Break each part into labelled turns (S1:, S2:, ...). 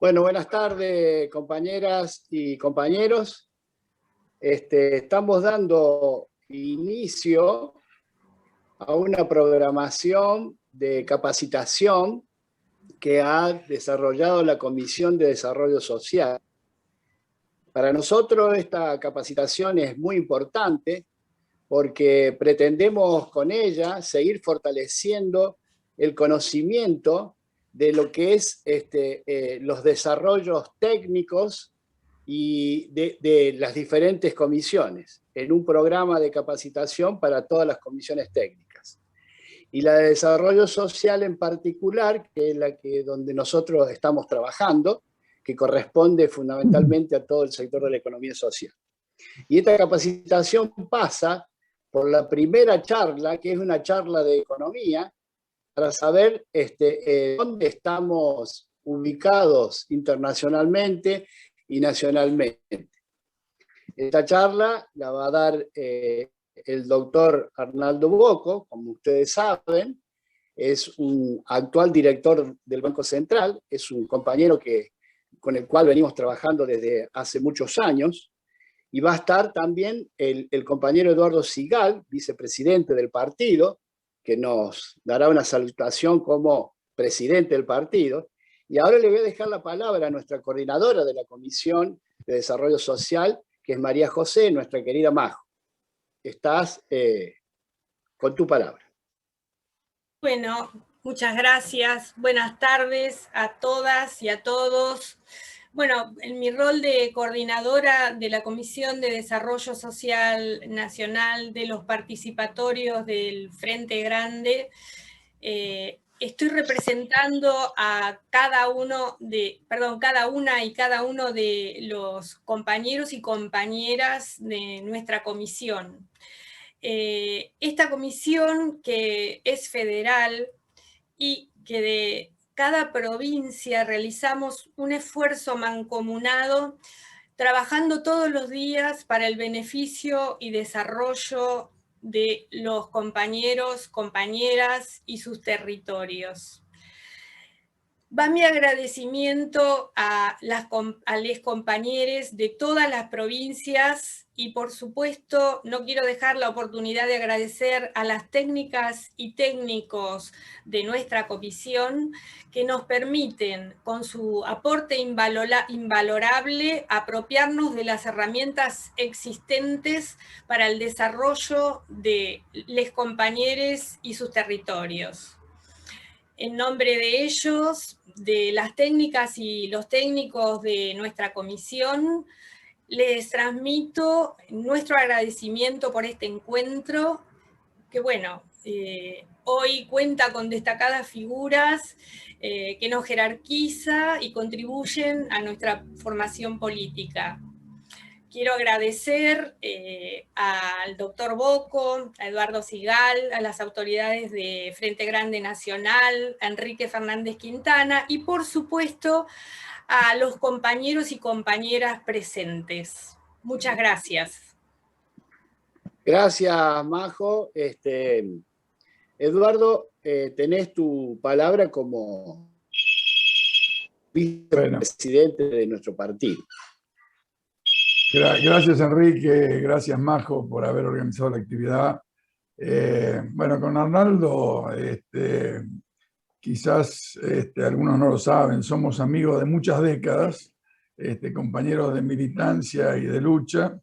S1: Bueno, buenas tardes, compañeras y compañeros. Estamos dando inicio a una programación de capacitación que ha desarrollado la Comisión de Desarrollo Social. Para nosotros esta capacitación es muy importante porque pretendemos con ella seguir fortaleciendo el conocimiento de lo que es los desarrollos técnicos y de las diferentes comisiones, en un programa de capacitación para todas las comisiones técnicas. Y la de desarrollo social en particular, que es la que donde nosotros estamos trabajando, que corresponde fundamentalmente a todo el sector de la economía social. Y esta capacitación pasa por la primera charla, que es una charla de economía, para saber dónde estamos ubicados internacionalmente y nacionalmente. Esta charla la va a dar el doctor Arnaldo Bocco, como ustedes saben, es un actual director del Banco Central, es un compañero con el cual venimos trabajando desde hace muchos años, y va a estar también el compañero Eduardo Sigal, vicepresidente del partido, que nos dará una salutación como presidente del partido. Y ahora le voy a dejar la palabra a nuestra coordinadora de la Comisión de Desarrollo Social, que es María José, nuestra querida Majo. Estás con tu palabra.
S2: Bueno, muchas gracias. Buenas tardes a todas y a todos. Bueno, en mi rol de coordinadora de la Comisión de Desarrollo Social Nacional de los participatorios del Frente Grande, estoy representando a cada una y cada uno de los compañeros y compañeras de nuestra comisión. Esta comisión, que es federal y que de cada provincia realizamos un esfuerzo mancomunado, trabajando todos los días para el beneficio y desarrollo de los compañeros, compañeras y sus territorios. Va mi agradecimiento a los compañeros de todas las provincias y, por supuesto, no quiero dejar la oportunidad de agradecer a las técnicas y técnicos de nuestra comisión que nos permiten, con su aporte invalorable, apropiarnos de las herramientas existentes para el desarrollo de los compañeros y sus territorios. En nombre de ellos, de las técnicas y los técnicos de nuestra comisión, les transmito nuestro agradecimiento por este encuentro, que bueno, hoy cuenta con destacadas figuras que nos jerarquiza y contribuyen a nuestra formación política. Quiero agradecer al doctor Bocco, a Eduardo Sigal, a las autoridades de Frente Grande Nacional, a Enrique Fernández Quintana y, por supuesto, a los compañeros y compañeras presentes. Muchas gracias.
S1: Gracias, Majo. Eduardo, tenés tu palabra como vicepresidente de nuestro partido.
S3: Gracias, Enrique, gracias, Majo, por haber organizado la actividad. Bueno, con Arnaldo, quizás algunos no lo saben, somos amigos de muchas décadas, compañeros de militancia y de lucha.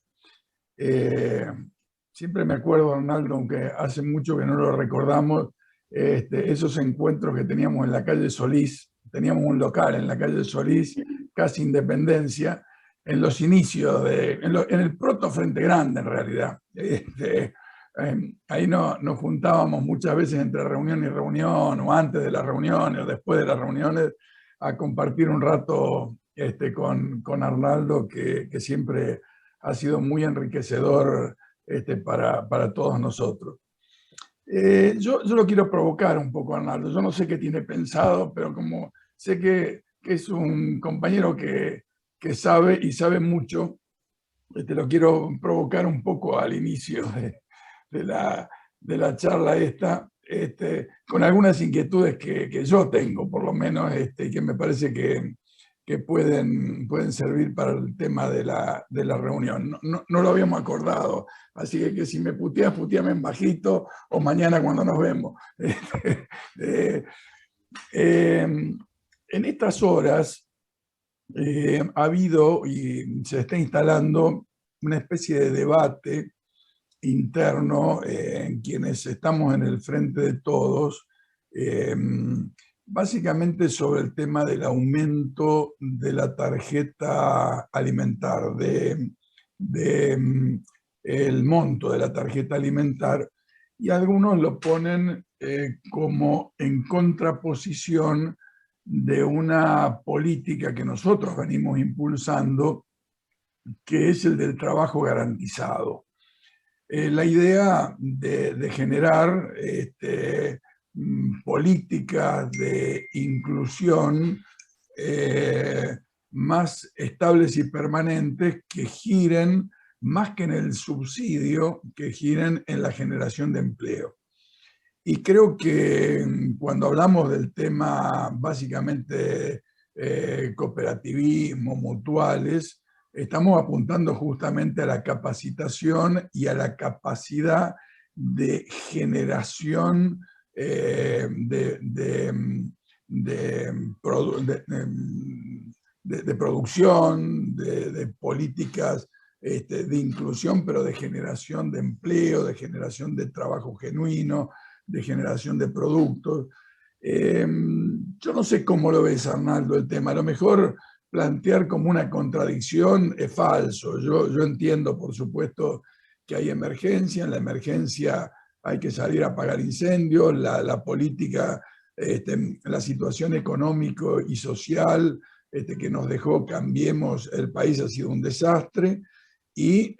S3: Siempre me acuerdo, Arnaldo, aunque hace mucho que no lo recordamos, esos encuentros que teníamos en la calle Solís. Teníamos un local en la calle Solís, casi Independencia, en los inicios, en el proto Frente Grande, en realidad. Ahí nos juntábamos muchas veces entre reunión y reunión, o antes de las reuniones, o después de las reuniones, a compartir un rato con Arnaldo, que siempre ha sido muy enriquecedor para todos nosotros. Yo lo quiero provocar un poco, Arnaldo. Yo no sé qué tiene pensado, pero como sé que es un compañero que sabe y sabe mucho, lo quiero provocar un poco al inicio de la charla esta, con algunas inquietudes que yo tengo, por lo menos, y que me parece que que pueden servir para el tema de la reunión. No lo habíamos acordado, así que si me puteas, puteame en bajito o mañana cuando nos vemos. En estas horas ha habido y se está instalando una especie de debate interno en quienes estamos en el frente de todos, básicamente sobre el tema del aumento de la tarjeta alimentar, el monto de la tarjeta alimentar, y algunos lo ponen como en contraposición de una política que nosotros venimos impulsando, que es el del trabajo garantizado. La idea de generar políticas de inclusión más estables y permanentes que giren, más que en el subsidio, que giren en la generación de empleo. Y creo que cuando hablamos del tema básicamente cooperativismo, mutuales, estamos apuntando justamente a la capacitación y a la capacidad de generación de producción, de políticas de inclusión, pero de generación de empleo, de generación de trabajo genuino, de generación de productos. Yo no sé cómo lo ves, Arnaldo, el tema. A lo mejor plantear como una contradicción es falso. Yo entiendo, por supuesto, que hay emergencia. En la emergencia hay que salir a apagar incendios. La política, la situación económico y social que nos dejó Cambiemos el país ha sido un desastre. Y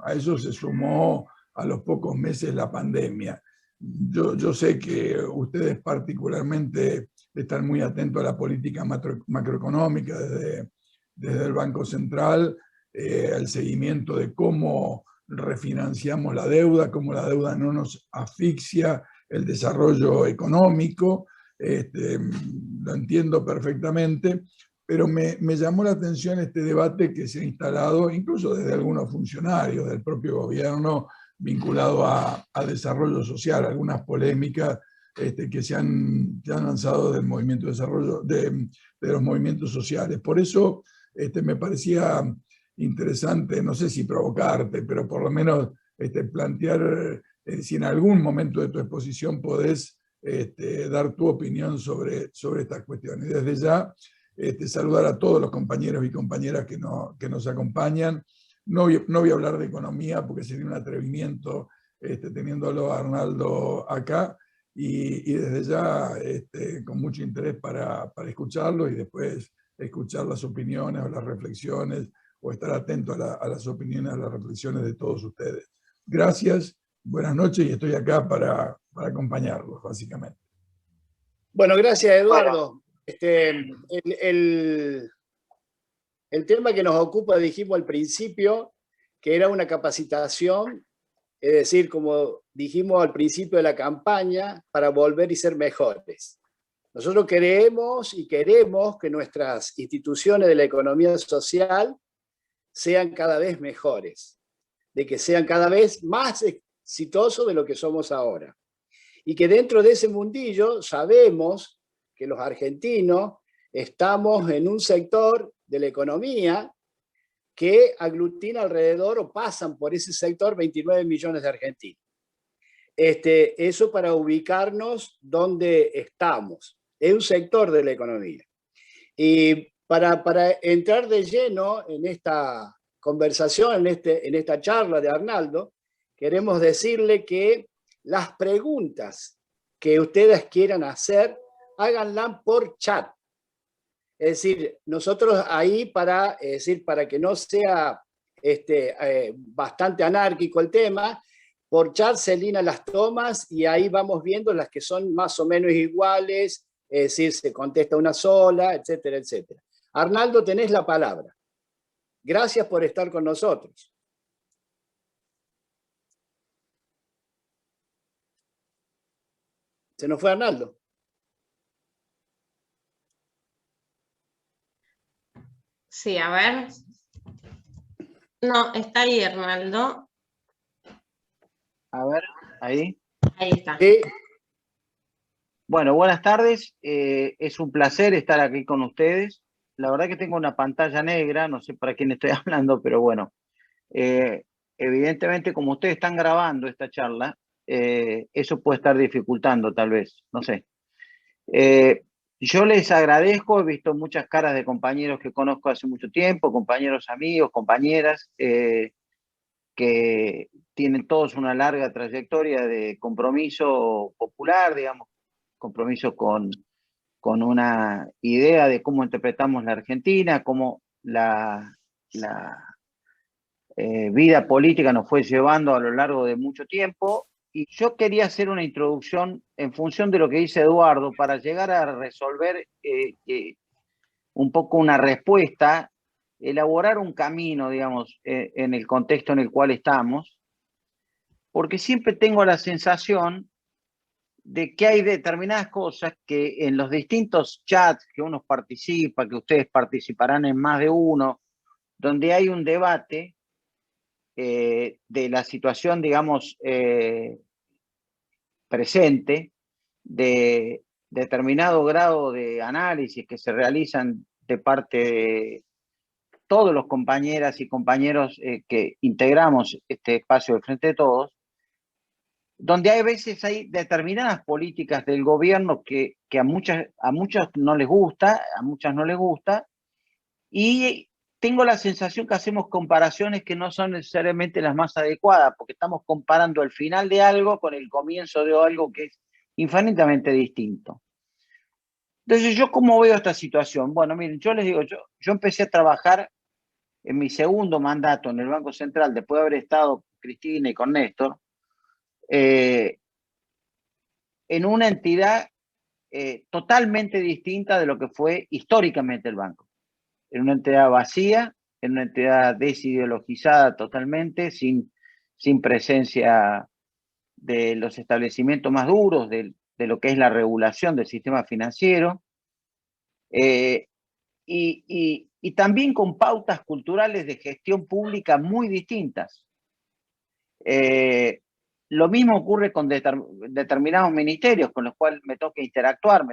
S3: a eso se sumó a los pocos meses la pandemia. Yo sé que ustedes particularmente están muy atentos a la política macroeconómica desde el Banco Central, al seguimiento de cómo refinanciamos la deuda, cómo la deuda no nos asfixia el desarrollo económico. Lo entiendo perfectamente, pero me llamó la atención este debate que se ha instalado, incluso desde algunos funcionarios del propio gobierno, vinculado a desarrollo social, algunas polémicas que se han lanzado del movimiento de desarrollo, de los movimientos sociales. Por eso me parecía interesante, no sé si provocarte, pero por lo menos plantear si en algún momento de tu exposición podés dar tu opinión sobre estas cuestiones. Y desde ya, saludar a todos los compañeros y compañeras que nos acompañan. No voy a hablar de economía porque sería un atrevimiento teniéndolo a Arnaldo acá, y desde ya con mucho interés para escucharlo y después escuchar las opiniones o las reflexiones o estar atento a las opiniones, a las reflexiones de todos ustedes. Gracias, buenas noches y estoy acá para acompañarlos, básicamente.
S1: Bueno, gracias, Eduardo. El tema que nos ocupa, dijimos al principio, que era una capacitación, es decir, como dijimos al principio de la campaña, para volver y ser mejores. Nosotros queremos que nuestras instituciones de la economía social sean cada vez mejores, de que sean cada vez más exitosos de lo que somos ahora. Y que dentro de ese mundillo sabemos que los argentinos estamos en un sector de la economía que aglutina alrededor o pasan por ese sector 29 millones de argentinos. Eso para ubicarnos donde estamos. Es un sector de la economía. Y para entrar de lleno en esta conversación, en esta charla de Arnaldo, queremos decirle que las preguntas que ustedes quieran hacer, háganlas por chat. Es decir, nosotros ahí para que no sea bastante anárquico el tema, por chat se alinean las tomas y ahí vamos viendo las que son más o menos iguales, es decir, se contesta una sola, etcétera, etcétera. Arnaldo, tenés la palabra. Gracias por estar con nosotros. Se nos fue Arnaldo.
S4: Sí, a ver. No, está ahí, Arnaldo.
S5: A ver, ahí.
S4: Ahí está.
S1: Sí.
S5: Bueno, buenas tardes. Es un placer estar aquí con ustedes. La verdad que tengo una pantalla negra, no sé para quién estoy hablando, pero bueno. Evidentemente, como ustedes están grabando esta charla, eso puede estar dificultando tal vez, no sé. Yo les agradezco, he visto muchas caras de compañeros que conozco hace mucho tiempo, compañeros amigos, compañeras, que tienen todos una larga trayectoria de compromiso popular, digamos, compromiso con una idea de cómo interpretamos la Argentina, cómo la vida política nos fue llevando a lo largo de mucho tiempo. Y yo quería hacer una introducción en función de lo que dice Eduardo para llegar a resolver un poco una respuesta, elaborar un camino, digamos, en el contexto en el cual estamos, porque siempre tengo la sensación de que hay determinadas cosas que en los distintos chats que uno participa, que ustedes participarán en más de uno, donde hay un debate de la situación, digamos, presente, de determinado grado de análisis que se realizan de parte de todos los compañeras y compañeros que integramos este espacio de Frente de Todos, donde hay veces hay determinadas políticas del gobierno que a muchos no les gusta, a muchas no les gusta, y tengo la sensación que hacemos comparaciones que no son necesariamente las más adecuadas, porque estamos comparando el final de algo con el comienzo de algo que es infinitamente distinto. Entonces, ¿yo cómo veo esta situación? Bueno, miren, yo les digo, yo empecé a trabajar en mi segundo mandato en el Banco Central, después de haber estado con Cristina y con Néstor, en una entidad totalmente distinta de lo que fue históricamente el banco. En una entidad vacía, en una entidad desideologizada totalmente, sin presencia de los establecimientos más duros, de lo que es la regulación del sistema financiero, y también con pautas culturales de gestión pública muy distintas. Lo mismo ocurre con determinados ministerios con los cuales me toca interactuar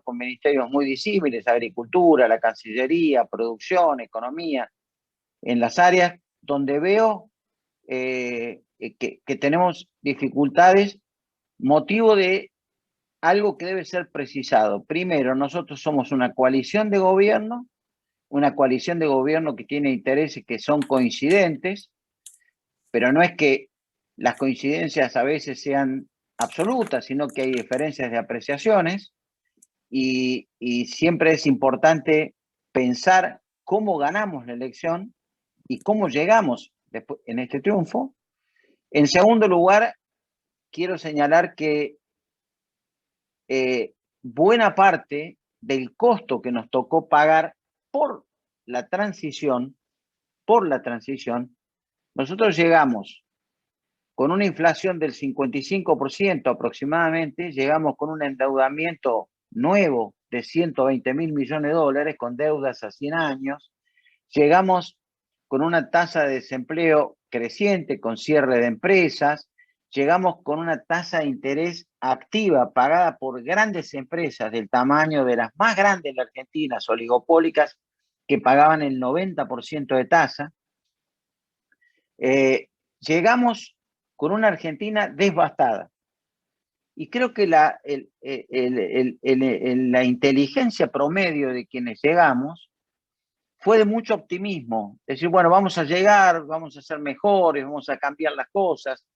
S5: con ministerios muy disímiles, agricultura, la Cancillería, producción, economía, en las áreas donde veo que tenemos dificultades, motivo de algo que debe ser precisado. Primero, nosotros somos una coalición de gobierno que tiene intereses que son coincidentes, pero no es que las coincidencias a veces sean absolutas, sino que hay diferencias de apreciaciones y siempre es importante pensar cómo ganamos la elección y cómo llegamos después en este triunfo. En segundo lugar, quiero señalar que buena parte del costo que nos tocó pagar por la transición, nosotros llegamos con una inflación del 55% aproximadamente, llegamos con un endeudamiento nuevo de 120.000 millones de dólares, con deudas a 100 años, llegamos con una tasa de desempleo creciente, con cierre de empresas, llegamos con una tasa de interés activa pagada por grandes empresas del tamaño de las más grandes de la Argentina, oligopólicas, que pagaban el 90% de tasa. Llegamos con una Argentina devastada. Y creo que la inteligencia promedio de quienes llegamos fue de mucho optimismo. Es decir, bueno, vamos a llegar, vamos a ser mejores, vamos a cambiar las cosas.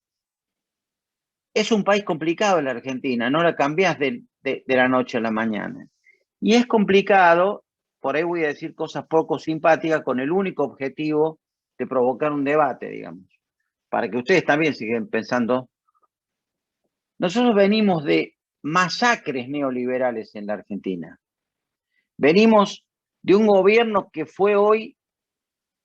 S5: Es un país complicado la Argentina, no la cambiás de la noche a la mañana. Y es complicado, por ahí voy a decir cosas poco simpáticas, con el único objetivo de provocar un debate, digamos, para que ustedes también sigan pensando. Nosotros venimos de masacres neoliberales en la Argentina. Venimos de un gobierno que fue hoy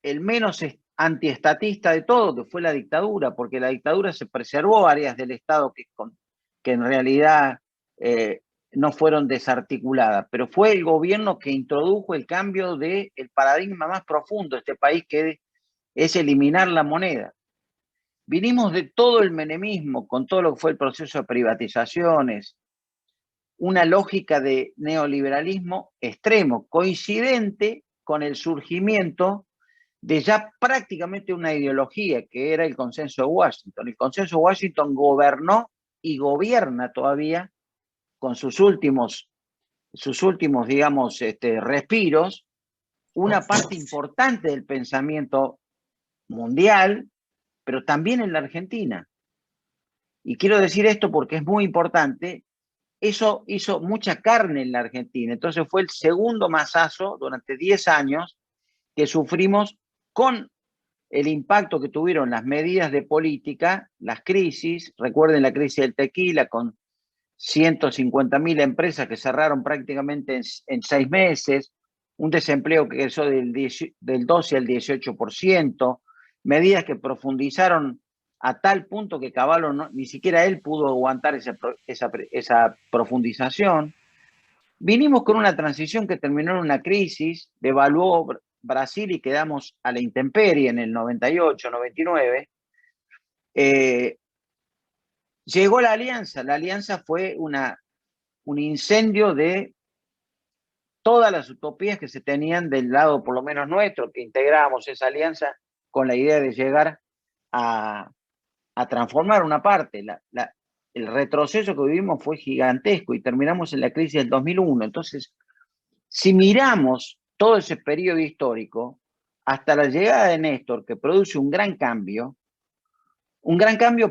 S5: el menos antiestatista de todo, que fue la dictadura, porque la dictadura se preservó áreas del Estado que en realidad no fueron desarticuladas, pero fue el gobierno que introdujo el cambio del paradigma más profundo de este país, que es eliminar la moneda. Vinimos de todo el menemismo, con todo lo que fue el proceso de privatizaciones, una lógica de neoliberalismo extremo, coincidente con el surgimiento de ya prácticamente una ideología, que era el Consenso de Washington. El Consenso de Washington gobernó y gobierna todavía con sus últimos digamos, respiros, una parte importante del pensamiento mundial, pero también en la Argentina. Y quiero decir esto porque es muy importante. Eso hizo mucha carne en la Argentina. Entonces fue el segundo masazo durante 10 años que sufrimos con el impacto que tuvieron las medidas de política, las crisis. Recuerden la crisis del tequila con 150.000 empresas que cerraron prácticamente en 6 meses, un desempleo que creció del 12 al 18%, medidas que profundizaron a tal punto que Cavallo ni siquiera él pudo aguantar esa profundización. Vinimos con una transición que terminó en una crisis, devaluó Brasil y quedamos a la intemperie en el 98, 99. Llegó la alianza fue un incendio de todas las utopías que se tenían del lado, por lo menos nuestro, que integrábamos esa alianza con la idea de llegar a transformar una parte. El retroceso que vivimos fue gigantesco y terminamos en la crisis del 2001. Entonces, si miramos todo ese periodo histórico, hasta la llegada de Néstor, que produce un gran cambio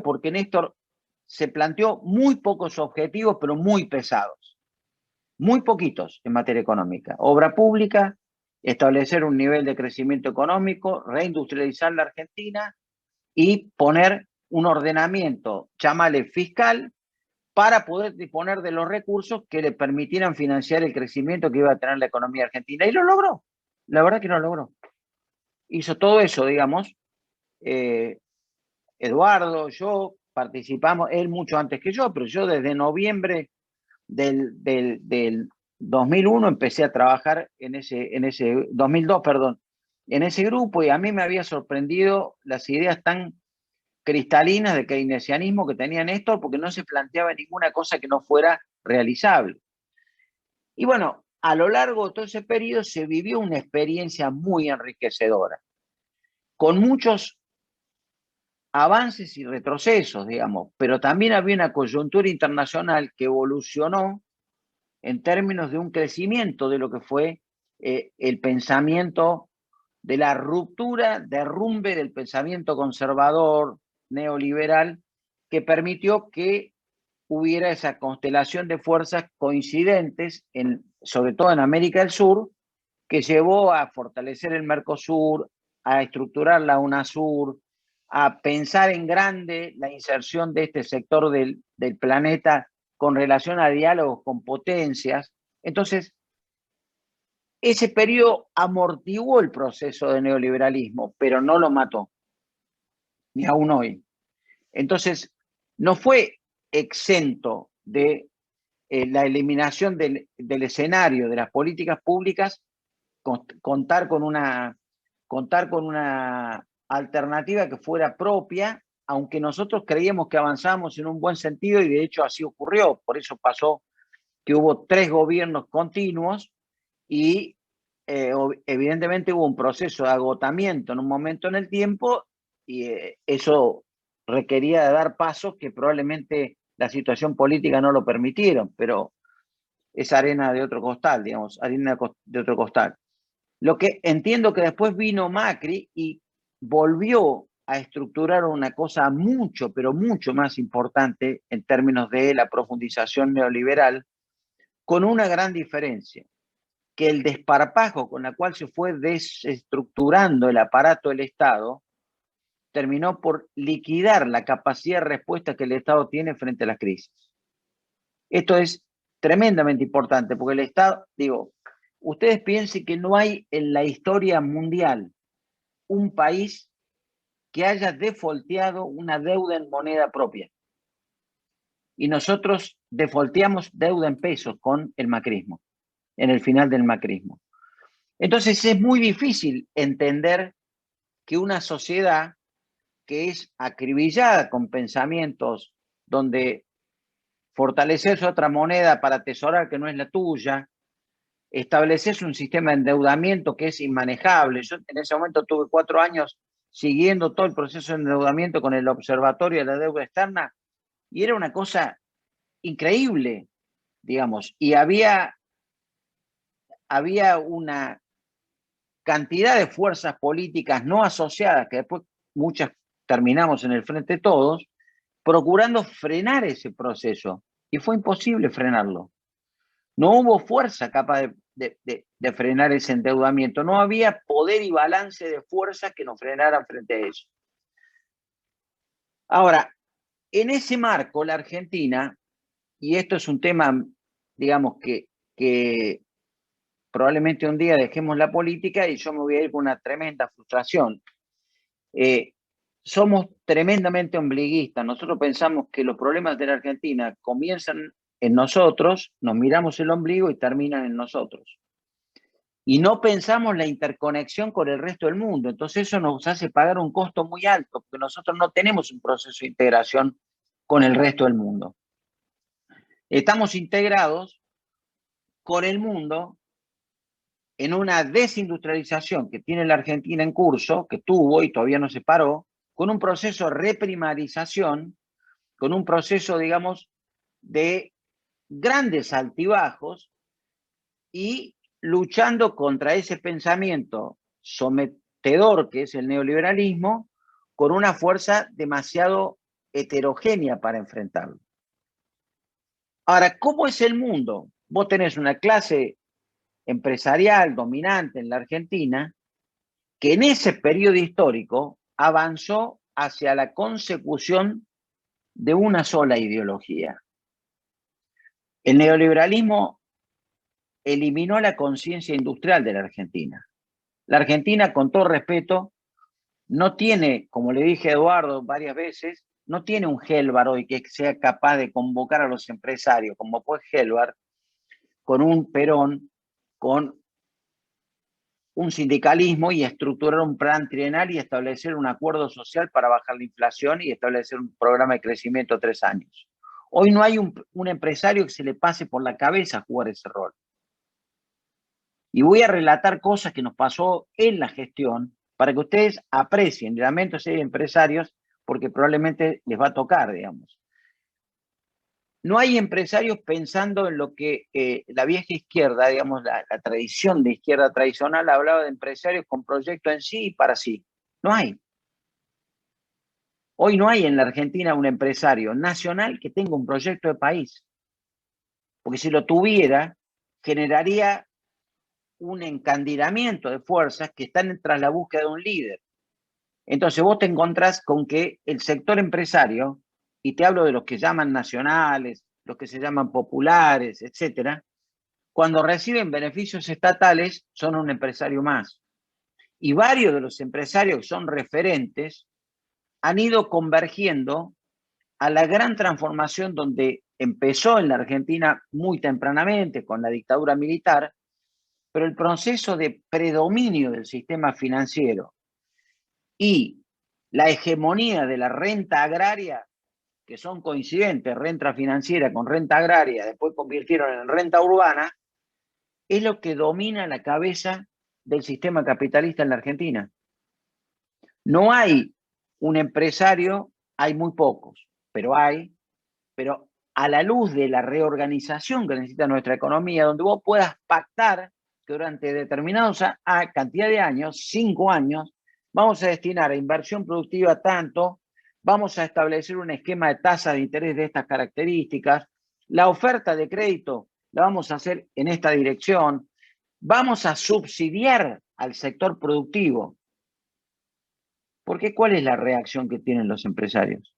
S5: porque Néstor se planteó muy pocos objetivos, pero muy pesados. Muy poquitos en materia económica. Obra pública, establecer un nivel de crecimiento económico, reindustrializar la Argentina y poner un ordenamiento, llámale fiscal, para poder disponer de los recursos que le permitieran financiar el crecimiento que iba a tener la economía argentina. Y lo logró. La verdad que lo logró. Hizo todo eso, digamos. Eduardo, yo participamos, él mucho antes que yo, pero yo desde noviembre del 2001 empecé a trabajar en ese 2002, perdón, en ese grupo, y a mí me había sorprendido las ideas tan cristalinas de keynesianismo que tenía Néstor, porque no se planteaba ninguna cosa que no fuera realizable. Y bueno, a lo largo de todo ese periodo se vivió una experiencia muy enriquecedora, con muchos avances y retrocesos, digamos, pero también había una coyuntura internacional que evolucionó en términos de un crecimiento de lo que fue el pensamiento, de la ruptura, derrumbe del pensamiento conservador, neoliberal, que permitió que hubiera esa constelación de fuerzas coincidentes, sobre todo en América del Sur, que llevó a fortalecer el Mercosur, a estructurar la UNASUR, a pensar en grande la inserción de este sector del planeta con relación a diálogos con potencias. Entonces, ese periodo amortiguó el proceso de neoliberalismo, pero no lo mató, ni aún hoy. Entonces, no fue exento de la eliminación del escenario de las políticas públicas, contar con una alternativa que fuera propia, aunque nosotros creíamos que avanzábamos en un buen sentido, y de hecho así ocurrió. Por eso pasó que hubo 3 gobiernos continuos y evidentemente hubo un proceso de agotamiento en un momento en el tiempo, y eso requería de dar pasos que probablemente la situación política no lo permitieron, pero es arena de otro costal, digamos, harina de otro costal. Lo que entiendo que después vino Macri y volvió a estructurar una cosa mucho, pero mucho más importante en términos de la profundización neoliberal, con una gran diferencia, que el desparpajo con la cual se fue desestructurando el aparato del Estado terminó por liquidar la capacidad de respuesta que el Estado tiene frente a las crisis. Esto es tremendamente importante, porque el Estado, digo, ustedes piensen que no hay en la historia mundial un país que haya defaulteado una deuda en moneda propia. y nosotros defaulteamos deuda en pesos con el macrismo, en el final del macrismo. Entonces es muy difícil entender que una sociedad que es acribillada con pensamientos donde fortaleces otra moneda para atesorar que no es la tuya, estableces un sistema de endeudamiento que es inmanejable. Yo en ese momento tuve 4 años siguiendo todo el proceso de endeudamiento con el Observatorio de la Deuda Externa y era una cosa increíble, digamos, y había una cantidad de fuerzas políticas no asociadas, que después muchas terminamos en el Frente de Todos, procurando frenar ese proceso, y fue imposible frenarlo. No hubo fuerza capaz de frenar ese endeudamiento, no había poder y balance de fuerzas que nos frenaran frente a eso. Ahora, en ese marco, la Argentina, y esto es un tema, digamos, que probablemente un día dejemos la política y yo me voy a ir con una tremenda frustración. Somos tremendamente ombliguistas. Nosotros pensamos que los problemas de la Argentina comienzan en nosotros, nos miramos el ombligo y terminan en nosotros. Y no pensamos la interconexión con el resto del mundo. Entonces eso nos hace pagar un costo muy alto, porque nosotros no tenemos un proceso de integración con el resto del mundo. Estamos integrados con el mundo en una desindustrialización que tiene la Argentina en curso, que tuvo y todavía no se paró, con un proceso de reprimarización, con un proceso, digamos, de grandes altibajos y luchando contra ese pensamiento sometedor que es el neoliberalismo, con una fuerza demasiado heterogénea para enfrentarlo. Ahora, ¿cómo es el mundo? Vos tenés una clase empresarial dominante en la Argentina que en ese periodo histórico avanzó hacia la consecución de una sola ideología. El neoliberalismo eliminó la conciencia industrial de la Argentina. La Argentina, con todo respeto, no tiene, como le dije a Eduardo varias veces, no tiene un Helvar hoy que sea capaz de convocar a los empresarios, como fue Helvar, con un Perón, con un sindicalismo y estructurar un plan trienal y establecer un acuerdo social para bajar la inflación y establecer un programa de crecimiento a 3 años. Hoy no hay un empresario que se le pase por la cabeza jugar ese rol. Y voy a relatar cosas que nos pasó en la gestión para que ustedes aprecien. Lamento si hay empresarios porque probablemente les va a tocar, digamos. No hay empresarios pensando en lo que la vieja izquierda, digamos, la tradición de izquierda tradicional hablaba de empresarios con proyecto en sí y para sí. No hay. Hoy no hay en la Argentina un empresario nacional que tenga un proyecto de país. Porque si lo tuviera, generaría un encandilamiento de fuerzas que están tras la búsqueda de un líder. Entonces vos te encontrás con que el sector empresario, y te hablo de los que llaman nacionales, los que se llaman populares, etcétera, cuando reciben beneficios estatales son un empresario más. Y varios de los empresarios que son referentes han ido convergiendo a la gran transformación donde empezó en la Argentina muy tempranamente con la dictadura militar, pero el proceso de predominio del sistema financiero y la hegemonía de la renta agraria, que son coincidentes, renta financiera con renta agraria, después convirtieron en renta urbana, es lo que domina la cabeza del sistema capitalista en la Argentina. No hay un empresario, hay muy pocos, pero a la luz de la reorganización que necesita nuestra economía, donde vos puedas pactar que durante determinados cantidad de años, 5 años, vamos a destinar a inversión productiva tanto, vamos a establecer un esquema de tasa de interés de estas características, la oferta de crédito la vamos a hacer en esta dirección, vamos a subsidiar al sector productivo. Porque ¿cuál es la reacción que tienen los empresarios?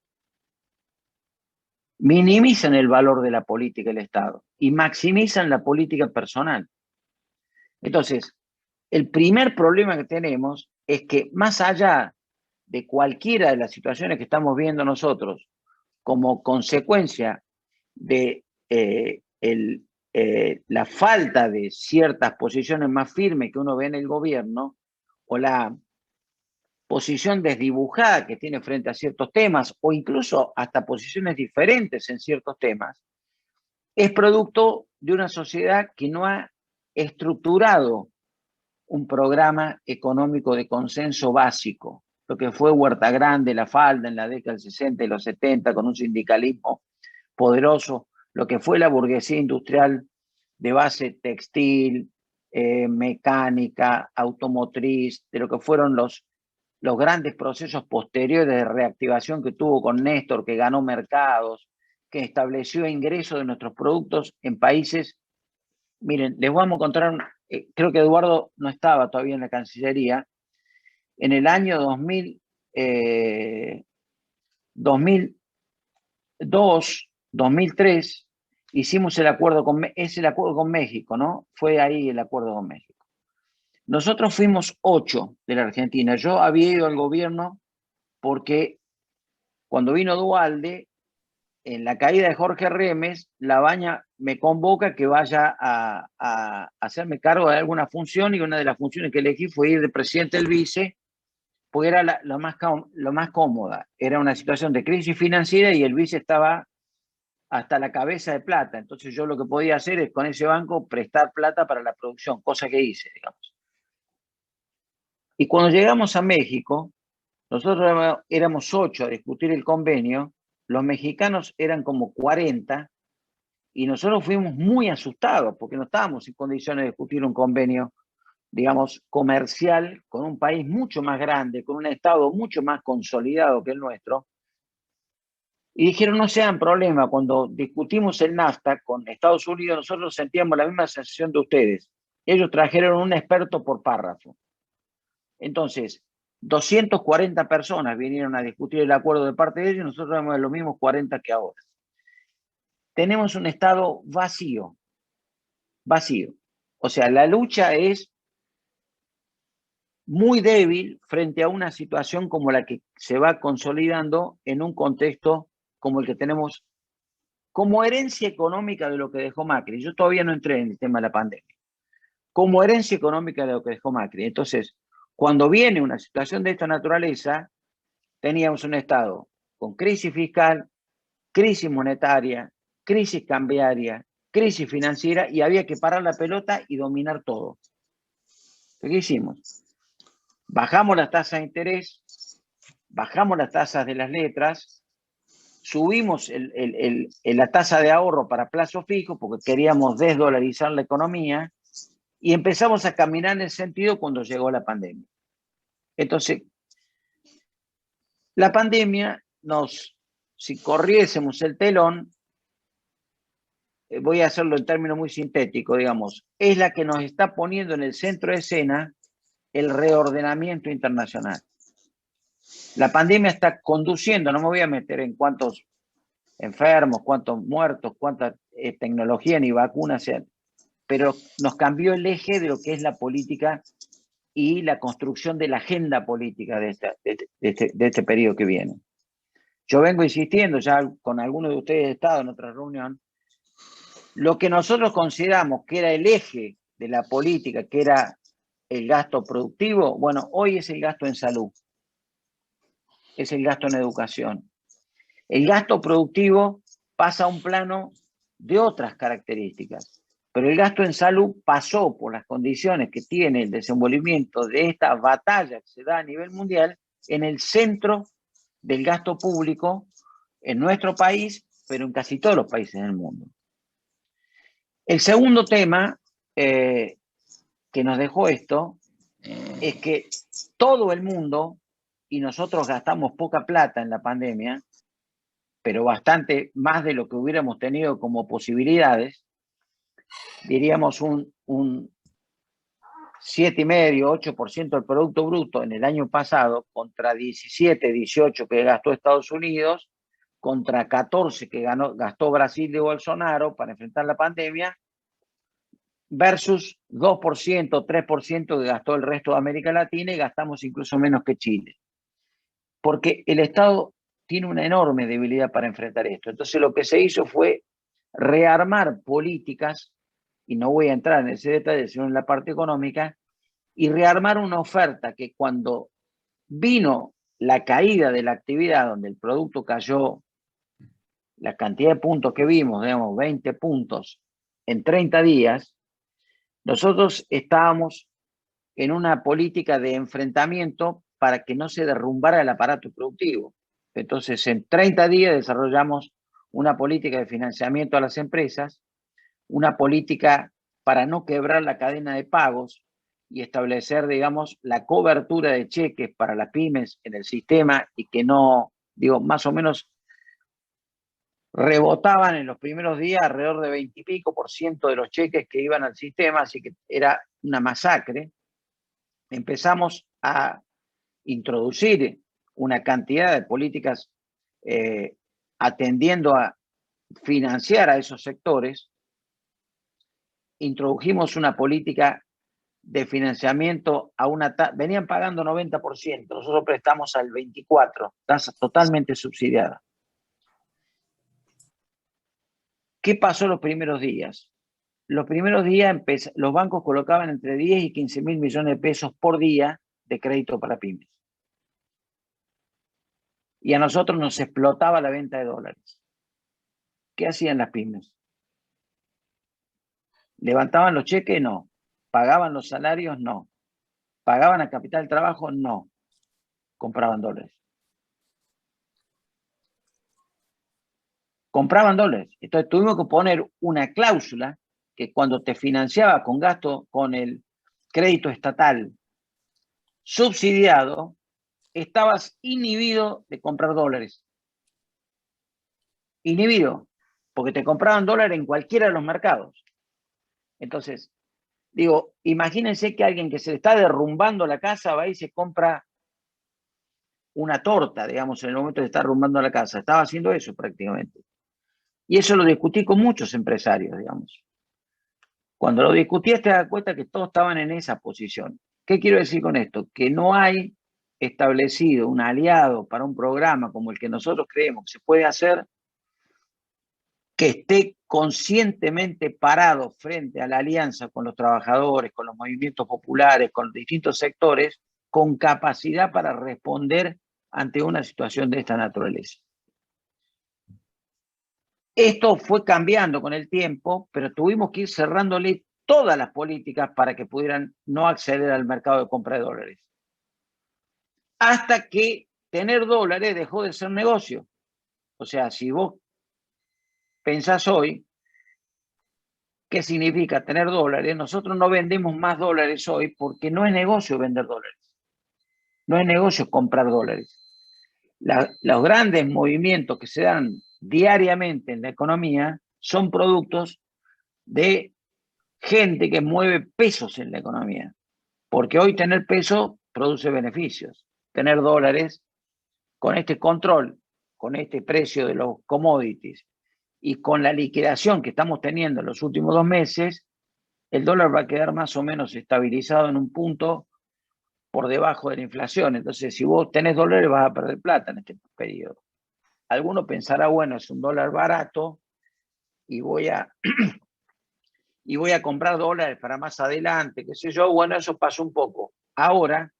S5: Minimizan el valor de la política del Estado y maximizan la política personal. Entonces, el primer problema que tenemos es que más allá de cualquiera de las situaciones que estamos viendo nosotros como consecuencia de la falta de ciertas posiciones más firmes que uno ve en el gobierno, o la posición desdibujada que tiene frente a ciertos temas, o incluso hasta posiciones diferentes en ciertos temas, es producto de una sociedad que no ha estructurado un programa económico de consenso básico, lo que fue Huerta Grande, La Falda en la década del 60 y los 70, con un sindicalismo poderoso, lo que fue la burguesía industrial de base textil, mecánica, automotriz, de lo que fueron los grandes procesos posteriores de reactivación que tuvo con Néstor, que ganó mercados, que estableció ingresos de nuestros productos en países. Miren, les vamos a contar, creo que Eduardo no estaba todavía en la Cancillería. En el año 2002, 2003, hicimos el acuerdo con México, ¿no? Fue ahí el acuerdo con México. Nosotros fuimos 8 de la Argentina. Yo había ido al gobierno porque cuando vino Duhalde, en la caída de Jorge Remes, Labaña me convoca que vaya a hacerme cargo de alguna función, y una de las funciones que elegí fue ir de presidente del vice, porque era lo más cómoda. Era una situación de crisis financiera y el vice estaba hasta la cabeza de plata. Entonces yo lo que podía hacer es con ese banco prestar plata para la producción, cosa que hice, digamos. Y cuando llegamos a México, nosotros éramos 8 a discutir el convenio, los mexicanos eran como 40, y nosotros fuimos muy asustados porque no estábamos en condiciones de discutir un convenio, digamos, comercial con un país mucho más grande, con un Estado mucho más consolidado que el nuestro. Y dijeron, no sean problema, cuando discutimos el NAFTA con Estados Unidos, nosotros sentíamos la misma sensación de ustedes. Ellos trajeron un experto por párrafo. Entonces, 240 personas vinieron a discutir el acuerdo de parte de ellos, nosotros tenemos los mismos 40 que ahora. Tenemos un Estado vacío, vacío. O sea, la lucha es muy débil frente a una situación como la que se va consolidando en un contexto como el que tenemos como herencia económica de lo que dejó Macri. Yo todavía no entré en el tema de la pandemia. Como herencia económica de lo que dejó Macri. Entonces, cuando viene una situación de esta naturaleza, teníamos un Estado con crisis fiscal, crisis monetaria, crisis cambiaria, crisis financiera, y había que parar la pelota y dominar todo. ¿Qué hicimos? Bajamos las tasas de interés, bajamos las tasas de las letras, subimos la tasa de ahorro para plazo fijo porque queríamos desdolarizar la economía, y empezamos a caminar en el sentido cuando llegó la pandemia. Entonces, la pandemia si corriésemos el telón, voy a hacerlo en términos muy sintéticos, digamos, es la que nos está poniendo en el centro de escena el reordenamiento internacional. La pandemia está conduciendo, no me voy a meter en cuántos enfermos, cuántos muertos, cuánta tecnología ni vacunas sean, pero nos cambió el eje de lo que es la política y la construcción de la agenda política de este periodo que viene. Yo vengo insistiendo, ya con algunos de ustedes he estado en otra reunión, lo que nosotros consideramos que era el eje de la política, que era el gasto productivo, bueno, hoy es el gasto en salud, es el gasto en educación. El gasto productivo pasa a un plano de otras características, pero el gasto en salud pasó por las condiciones que tiene el desenvolvimiento de esta batalla que se da a nivel mundial en el centro del gasto público en nuestro país, pero en casi todos los países del mundo. El segundo tema que nos dejó esto es que todo el mundo, y nosotros gastamos poca plata en la pandemia, pero bastante más de lo que hubiéramos tenido como posibilidades, diríamos un 7,5, 8% del Producto Bruto en el año pasado, contra 17, 18 que gastó Estados Unidos, contra 14 que gastó Brasil de Bolsonaro para enfrentar la pandemia, versus 2%, 3% que gastó el resto de América Latina, y gastamos incluso menos que Chile. Porque el Estado tiene una enorme debilidad para enfrentar esto. Entonces lo que se hizo fue rearmar políticas, y no voy a entrar en ese detalle, sino en la parte económica, y rearmar una oferta que cuando vino la caída de la actividad, donde el producto cayó, la cantidad de puntos que vimos, digamos, 20 puntos en 30 días, nosotros estábamos en una política de enfrentamiento para que no se derrumbara el aparato productivo. Entonces, en 30 días desarrollamos una política de financiamiento a las empresas, una política para no quebrar la cadena de pagos y establecer, digamos, la cobertura de cheques para las pymes en el sistema y que no, digo, más o menos rebotaban en los primeros días alrededor de 20 y pico % de los cheques que iban al sistema, así que era una masacre. Empezamos a introducir una cantidad de políticas atendiendo a financiar a esos sectores. Introdujimos una política de financiamiento a una tasa, venían pagando 90%, nosotros prestamos al 24%, tasa totalmente subsidiada. ¿Qué pasó los primeros días? Los primeros días los bancos colocaban entre 10 y 15 mil millones de pesos por día de crédito para pymes. Y a nosotros nos explotaba la venta de dólares. ¿Qué hacían las pymes? ¿Levantaban los cheques? No. ¿Pagaban los salarios? No. ¿Pagaban a capital de trabajo? No. Compraban dólares. Compraban dólares. Entonces tuvimos que poner una cláusula que cuando te financiaba con gasto, con el crédito estatal subsidiado, estabas inhibido de comprar dólares. Inhibido, porque te compraban dólares en cualquiera de los mercados. Entonces, digo, imagínense que alguien que se le está derrumbando la casa va y se compra una torta, digamos, en el momento de estar derrumbando la casa. Estaba haciendo eso prácticamente. Y eso lo discutí con muchos empresarios, digamos. Cuando lo discutí, te das cuenta que todos estaban en esa posición. ¿Qué quiero decir con esto? Que no hay establecido un aliado para un programa como el que nosotros creemos que se puede hacer, que esté conscientemente parado frente a la alianza con los trabajadores, con los movimientos populares, con los distintos sectores, con capacidad para responder ante una situación de esta naturaleza. Esto fue cambiando con el tiempo, pero tuvimos que ir cerrándole todas las políticas para que pudieran no acceder al mercado de compra de dólares. Hasta que tener dólares dejó de ser negocio. O sea, si vos pensás hoy, ¿qué significa tener dólares? Nosotros no vendemos más dólares hoy porque no es negocio vender dólares. No es negocio comprar dólares. Los grandes movimientos que se dan diariamente en la economía son productos de gente que mueve pesos en la economía. Porque hoy tener peso produce beneficios. Tener dólares con este control, con este precio de los commodities y con la liquidación que estamos teniendo en los últimos 2 meses, el dólar va a quedar más o menos estabilizado en un punto por debajo de la inflación. Entonces, si vos tenés dólares, vas a perder plata en este periodo. Alguno pensará, bueno, es un dólar barato y voy a comprar dólares para más adelante, qué sé yo. Bueno, eso pasó un poco. Ahora,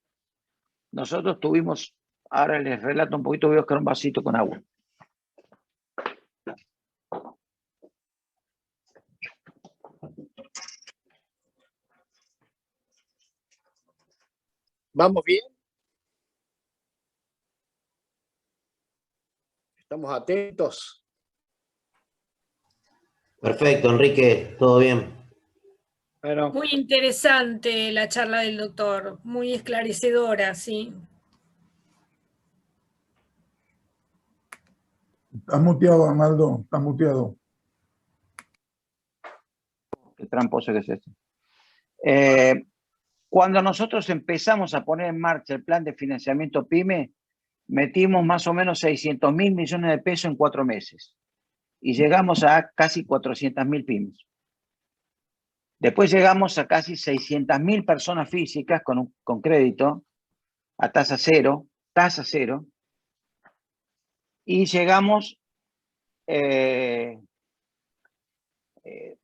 S5: nosotros tuvimos, ahora les relato un poquito, voy a buscar un vasito con agua.
S1: ¿Vamos bien? ¿Estamos atentos?
S6: Perfecto, Enrique, todo bien.
S1: Bueno,
S2: Muy interesante la charla del doctor, muy esclarecedora, sí.
S3: Estás muteado, Arnaldo, estás muteado.
S5: Qué tramposo que es esto. Cuando nosotros empezamos a poner en marcha el plan de financiamiento PYME, metimos más o menos 600.000 millones de pesos en 4 meses y llegamos a casi 400.000 pymes. Después llegamos a casi 600.000 personas físicas con crédito a tasa cero, y llegamos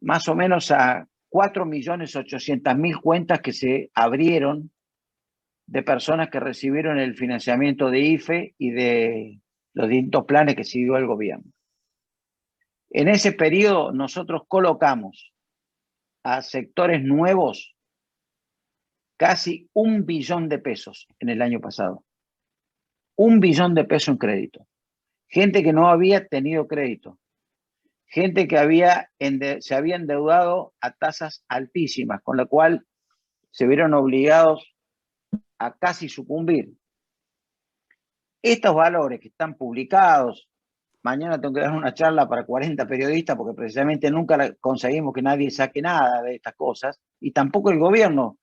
S5: más o menos a 4.800.000 cuentas que se abrieron de personas que recibieron el financiamiento de IFE y de los distintos planes que siguió el gobierno. En ese periodo nosotros colocamos a sectores nuevos casi 1 billón de pesos en el año pasado. 1 billón de pesos en crédito. Gente que no había tenido crédito. Gente que se había endeudado a tasas altísimas, con lo cual se vieron obligados a casi sucumbir. Estos valores que están publicados, mañana tengo que dar una charla para 40 periodistas porque precisamente nunca conseguimos que nadie saque nada de estas cosas y tampoco el gobierno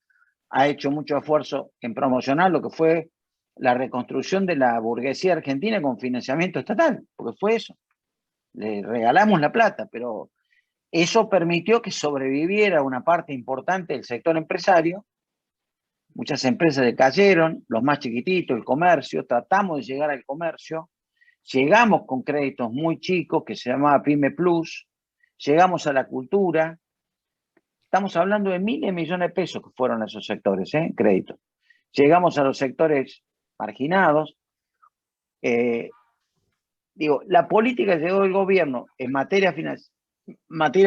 S5: ha hecho mucho esfuerzo en promocionar lo que fue la reconstrucción de la burguesía argentina con financiamiento estatal, porque fue eso. Le regalamos la plata, pero eso permitió que sobreviviera una parte importante del sector empresario. Muchas empresas decayeron, los más chiquititos, el comercio, tratamos de llegar al comercio, llegamos con créditos muy chicos que se llamaba Pyme Plus, llegamos a la cultura, estamos hablando de miles de millones de pesos que fueron a esos sectores, créditos. Llegamos a los sectores marginados. La política que llegó del gobierno en materia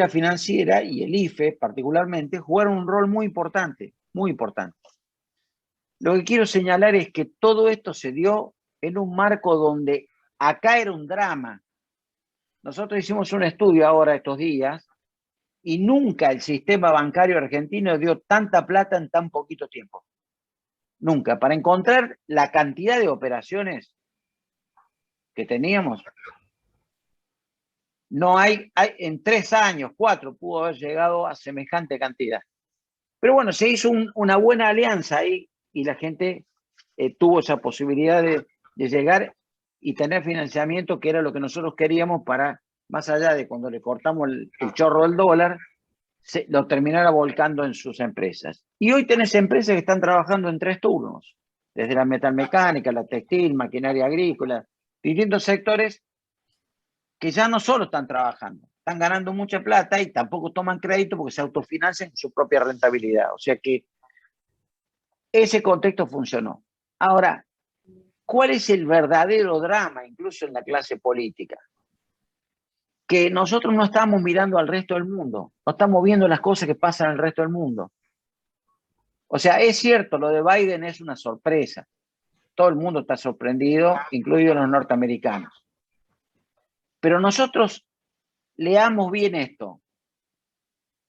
S5: financiera y el IFE particularmente jugaron un rol muy importante, muy importante. Lo que quiero señalar es que todo esto se dio en un marco donde acá era un drama. Nosotros hicimos un estudio ahora estos días y nunca el sistema bancario argentino dio tanta plata en tan poquito tiempo. Nunca. Para encontrar la cantidad de operaciones que teníamos, no hay en 3 años, 4, pudo haber llegado a semejante cantidad. Pero bueno, se hizo una buena alianza ahí y la gente tuvo esa posibilidad de llegar y tener financiamiento, que era lo que nosotros queríamos para, más allá de cuando le cortamos el chorro del dólar, lo terminara volcando en sus empresas. Y hoy tenés empresas que están trabajando en 3 turnos, desde la metalmecánica, la textil, maquinaria agrícola, distintos sectores que ya no solo están trabajando, están ganando mucha plata y tampoco toman crédito porque se autofinancian con su propia rentabilidad. O sea que ese contexto funcionó. Ahora, ¿cuál es el verdadero drama, incluso en la clase política? Que nosotros no estamos mirando al resto del mundo, no estamos viendo las cosas que pasan en el resto del mundo. O sea, es cierto, lo de Biden es una sorpresa. Todo el mundo está sorprendido, incluidos los norteamericanos. Pero nosotros leamos bien esto,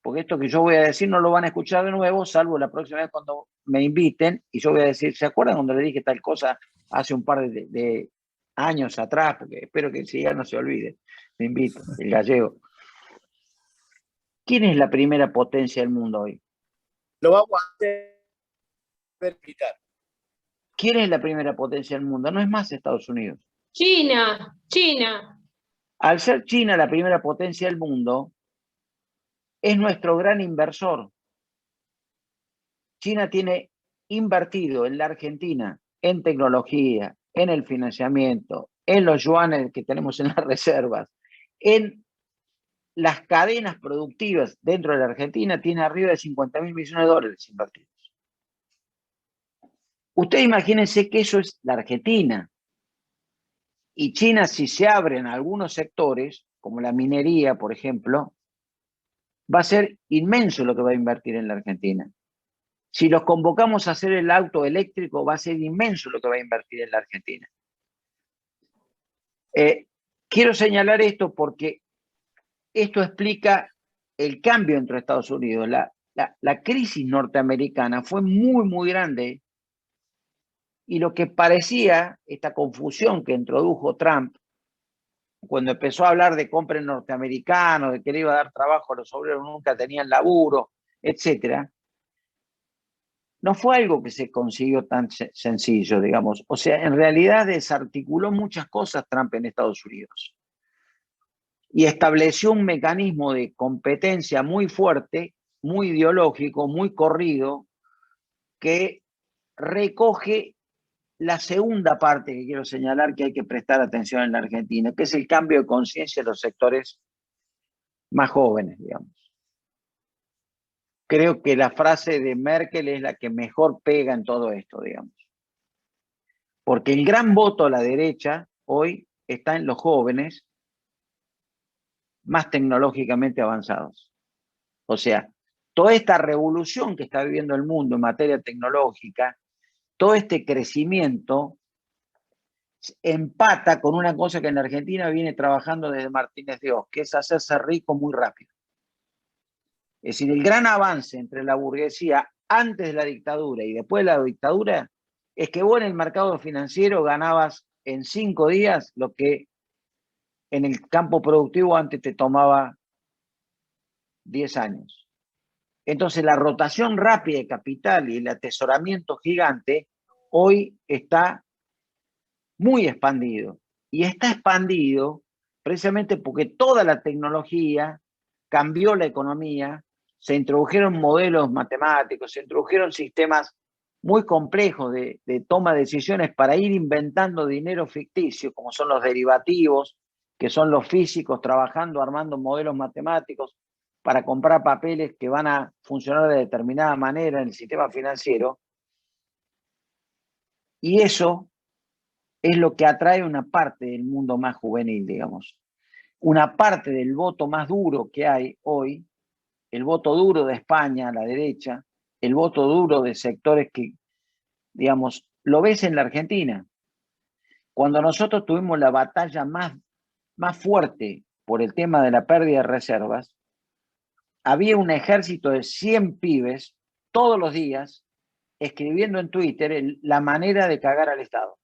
S5: porque esto que yo voy a decir no lo van a escuchar de nuevo, salvo la próxima vez cuando me inviten, y yo voy a decir, ¿se acuerdan cuando le dije tal cosa hace un par de años atrás? Porque espero que si ya no se olvide. Me invito, el gallego. ¿Quién es la primera potencia del mundo hoy?
S1: Lo vamos a hacer explicar.
S5: ¿Quién es la primera potencia del mundo? No es más Estados Unidos.
S4: China.
S5: Al ser China la primera potencia del mundo, es nuestro gran inversor. China tiene invertido en la Argentina en tecnología, en el financiamiento, en los yuanes que tenemos en las reservas, en las cadenas productivas dentro de la Argentina, tiene arriba de 50.000 millones de dólares invertidos. Ustedes imagínense que eso es la Argentina. Y China, si se abren algunos sectores, como la minería, por ejemplo, va a ser inmenso lo que va a invertir en la Argentina. Si los convocamos a hacer el auto eléctrico, va a ser inmenso lo que va a invertir en la Argentina. Quiero señalar esto porque esto explica el cambio entre Estados Unidos. La crisis norteamericana fue muy, muy grande y lo que parecía, esta confusión que introdujo Trump, cuando empezó a hablar de compra norteamericano, de que le iba a dar trabajo a los obreros, nunca tenían laburo, etcétera, no fue algo que se consiguió tan sencillo, digamos. O sea, en realidad desarticuló muchas cosas Trump en Estados Unidos y estableció un mecanismo de competencia muy fuerte, muy ideológico, muy corrido, que recoge la segunda parte que quiero señalar que hay que prestar atención en la Argentina, que es el cambio de conciencia de los sectores más jóvenes, digamos. creo que la frase de Merkel es la que mejor pega en todo esto, digamos. Porque el gran voto a la derecha hoy está en los jóvenes más tecnológicamente avanzados. O sea, toda esta revolución que está viviendo el mundo en materia tecnológica, todo este crecimiento empata con una cosa que en Argentina viene trabajando desde Martínez de Oz, que es hacerse rico muy rápido. Es decir, el gran avance entre la burguesía antes de la dictadura y después de la dictadura es que vos en el mercado financiero ganabas en 5 días lo que en el campo productivo antes te tomaba 10 años. Entonces la rotación rápida de capital y el atesoramiento gigante hoy está muy expandido. Y está expandido precisamente porque toda la tecnología cambió la economía, se introdujeron modelos matemáticos, se introdujeron sistemas muy complejos de toma de decisiones para ir inventando dinero ficticio, como son los derivativos, que son los físicos trabajando, armando modelos matemáticos para comprar papeles que van a funcionar de determinada manera en el sistema financiero. Y eso es lo que atrae una parte del mundo más juvenil, digamos. Una parte del voto más duro que hay hoy, el voto duro de España a la derecha, el voto duro de sectores que, digamos, lo ves en la Argentina. Cuando nosotros tuvimos la batalla más fuerte por el tema de la pérdida de reservas, había un ejército de 100 pibes todos los días escribiendo en Twitter la manera de cagar al Estado,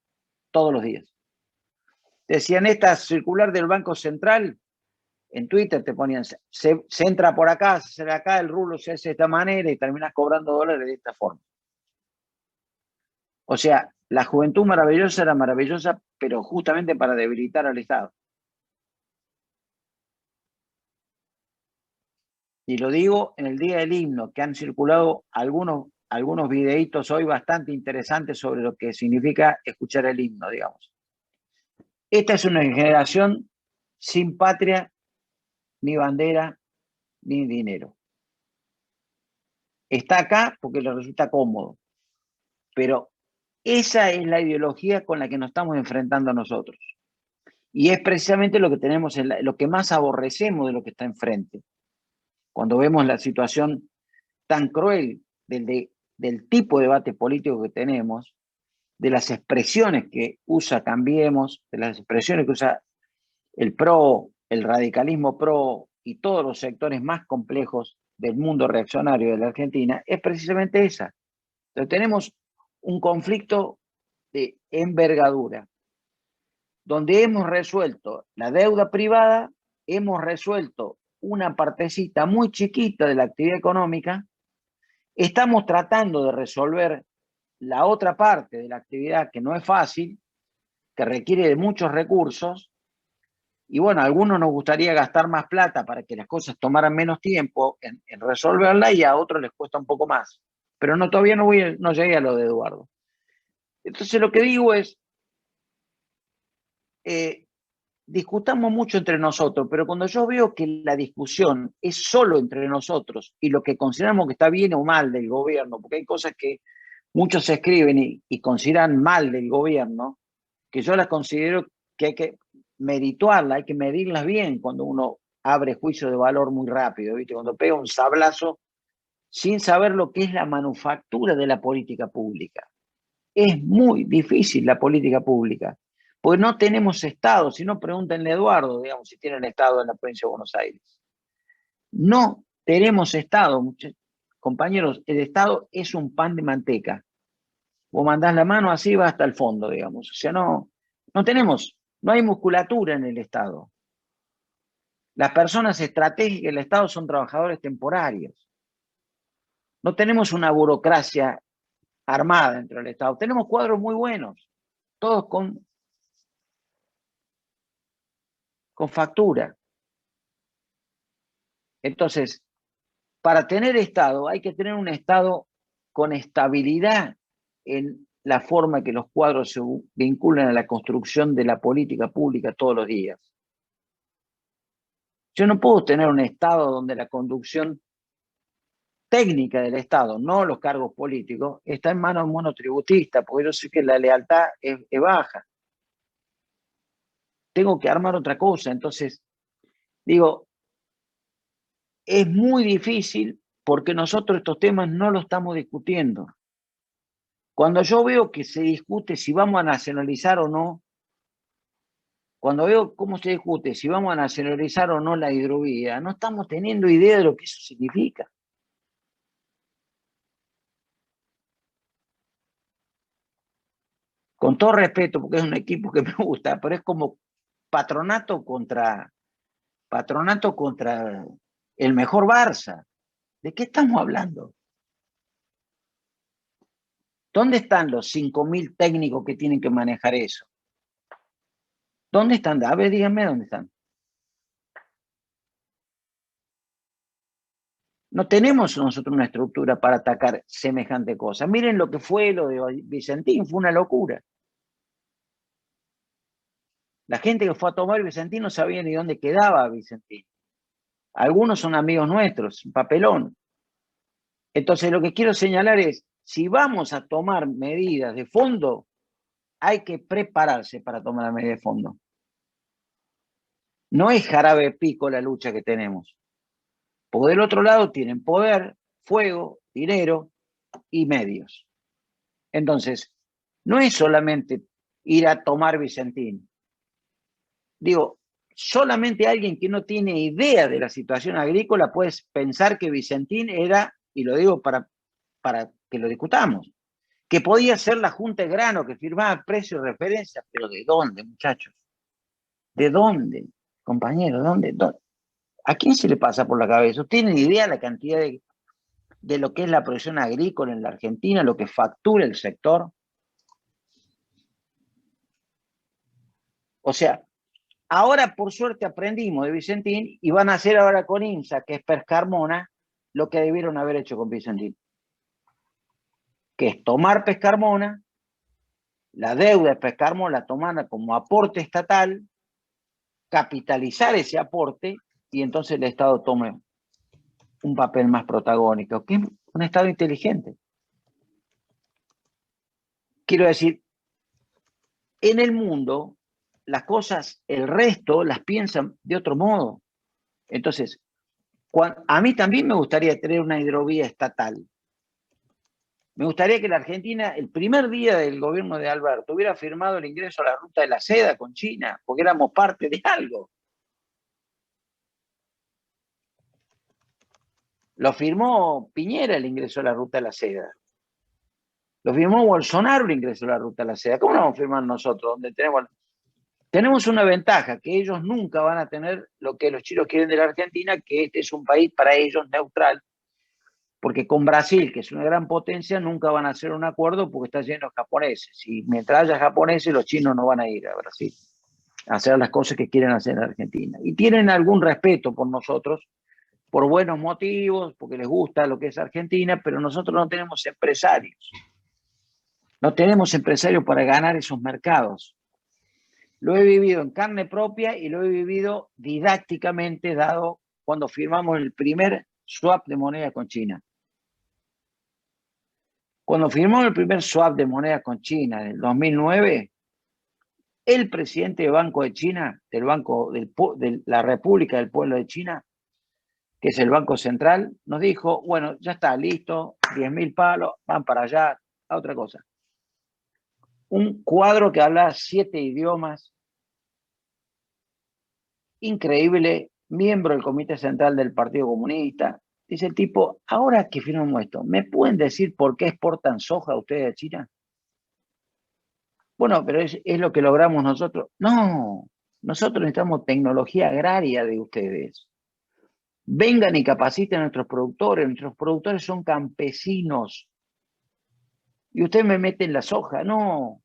S5: todos los días. Decían, esta circular del Banco Central, en Twitter te ponían, se entra por acá, se sale acá, el rublo se hace de esta manera y terminas cobrando dólares de esta forma. O sea, la juventud maravillosa era maravillosa, pero justamente para debilitar al Estado. Y lo digo en el día del himno, que han circulado algunos videitos hoy bastante interesantes sobre lo que significa escuchar el himno, digamos. Esta es una generación sin patria, ni bandera, ni dinero. Está acá porque le resulta cómodo, pero esa es la ideología con la que nos estamos enfrentando nosotros. Y es precisamente lo que tenemos, lo que más aborrecemos de lo que está enfrente. Cuando vemos la situación tan cruel del tipo de debate político que tenemos, de las expresiones que usa Cambiemos, de las expresiones que usa el PRO, el radicalismo PRO y todos los sectores más complejos del mundo reaccionario de la Argentina, es precisamente esa. Entonces tenemos un conflicto de envergadura, donde hemos resuelto la deuda privada, hemos resuelto una partecita muy chiquita de la actividad económica, estamos tratando de resolver la otra parte de la actividad que no es fácil, que requiere de muchos recursos, y bueno, a algunos nos gustaría gastar más plata para que las cosas tomaran menos tiempo en resolverla y a otros les cuesta un poco más. Pero no, todavía no llegué a lo de Eduardo. Entonces lo que digo es, discutamos mucho entre nosotros, pero cuando yo veo que la discusión es solo entre nosotros y lo que consideramos que está bien o mal del gobierno, porque hay cosas que muchos escriben y consideran mal del gobierno, que yo las considero que hay que merituarlas, hay que medirlas bien cuando uno abre juicio de valor muy rápido, ¿viste? Cuando pega un sablazo sin saber lo que es la manufactura de la política pública. Es muy difícil la política pública, porque no tenemos Estado. Si no, pregúntenle a Eduardo, digamos, si tienen Estado en la provincia de Buenos Aires. No tenemos Estado, compañeros, el Estado es un pan de manteca. Vos mandás la mano así, va hasta el fondo, digamos. O sea, no hay musculatura en el Estado. Las personas estratégicas del Estado son trabajadores temporarios. No tenemos una burocracia armada dentro del Estado. Tenemos cuadros muy buenos, todos con factura. Entonces, para tener Estado hay que tener un Estado con estabilidad en la forma que los cuadros se vinculan a la construcción de la política pública todos los días. Yo no puedo tener un Estado donde la conducción técnica del Estado, no los cargos políticos, está en manos monotributistas, porque yo sé que la lealtad es baja. Tengo que armar otra cosa. Entonces, digo, es muy difícil porque nosotros estos temas no los estamos discutiendo. Cuando yo veo que se discute si vamos a nacionalizar o no, cuando veo cómo se discute si vamos a nacionalizar o no la hidrovía, no estamos teniendo idea de lo que eso significa. Con todo respeto, porque es un equipo que me gusta, pero es como patronato contra el mejor Barça. ¿De qué estamos hablando? ¿Dónde están los 5.000 técnicos que tienen que manejar eso? ¿Dónde están? A ver, díganme dónde están. No tenemos nosotros una estructura para atacar semejante cosa. Miren lo que fue lo de Vicentín, fue una locura. La gente que fue a tomar Vicentín no sabía ni dónde quedaba Vicentín. Algunos son amigos nuestros, un papelón. Entonces lo que quiero señalar es, si vamos a tomar medidas de fondo, hay que prepararse para tomar la medida de fondo. No es jarabe pico la lucha que tenemos. Porque del otro lado tienen poder, fuego, dinero y medios. Entonces, no es solamente ir a tomar Vicentín. Digo, solamente alguien que no tiene idea de la situación agrícola puede pensar que Vicentín era, y lo digo para que lo discutamos, que podía ser la Junta de Grano que firmaba precios de referencia, pero ¿de dónde, muchachos? ¿De dónde, compañeros? ¿Dónde? ¿A quién se le pasa por la cabeza? ¿Tienen idea la cantidad de lo que es la producción agrícola en la Argentina, lo que factura el sector? O sea, ahora por suerte aprendimos de Vicentín y van a hacer ahora con INSA, que es Pescarmona, lo que debieron haber hecho con Vicentín. Que es tomar Pescarmona, la deuda de Pescarmona la toman como aporte estatal, capitalizar ese aporte y entonces el Estado tome un papel más protagónico, que es un Estado inteligente. Quiero decir, en el mundo, las cosas, el resto las piensan de otro modo. Entonces, a mí también me gustaría tener una hidrovía estatal. Me gustaría que la Argentina, el primer día del gobierno de Alberto, hubiera firmado el ingreso a la ruta de la seda con China, porque éramos parte de algo. Lo firmó Piñera el ingreso a la ruta de la seda. Lo firmó Bolsonaro el ingreso a la ruta de la seda. ¿Cómo lo vamos a firmar nosotros? Donde tenemos una ventaja, que ellos nunca van a tener lo que los chinos quieren de la Argentina, que este es un país para ellos neutral, porque con Brasil, que es una gran potencia, nunca van a hacer un acuerdo porque está lleno de japoneses. Y mientras haya japoneses, los chinos no van a ir a Brasil a hacer las cosas que quieren hacer en Argentina. Y tienen algún respeto por nosotros, por buenos motivos, porque les gusta lo que es Argentina, pero nosotros no tenemos empresarios. No tenemos empresarios para ganar esos mercados. Lo he vivido en carne propia y lo he vivido didácticamente, dado cuando firmamos el primer swap de moneda con China. Cuando firmamos el primer swap de moneda con China en el 2009, el presidente del Banco de China, del Banco de la República del Pueblo de China, que es el Banco Central, nos dijo, bueno, ya está, listo, 10.000 palos, van para allá, a otra cosa. Un cuadro que habla 7 idiomas, increíble, miembro del Comité Central del Partido Comunista. Dice el tipo, ahora que firmamos esto, ¿me pueden decir por qué exportan soja ustedes a China? Bueno, pero es lo que logramos nosotros. No, nosotros necesitamos tecnología agraria de ustedes. Vengan y capaciten a nuestros productores son campesinos. Y ustedes me meten la soja, no.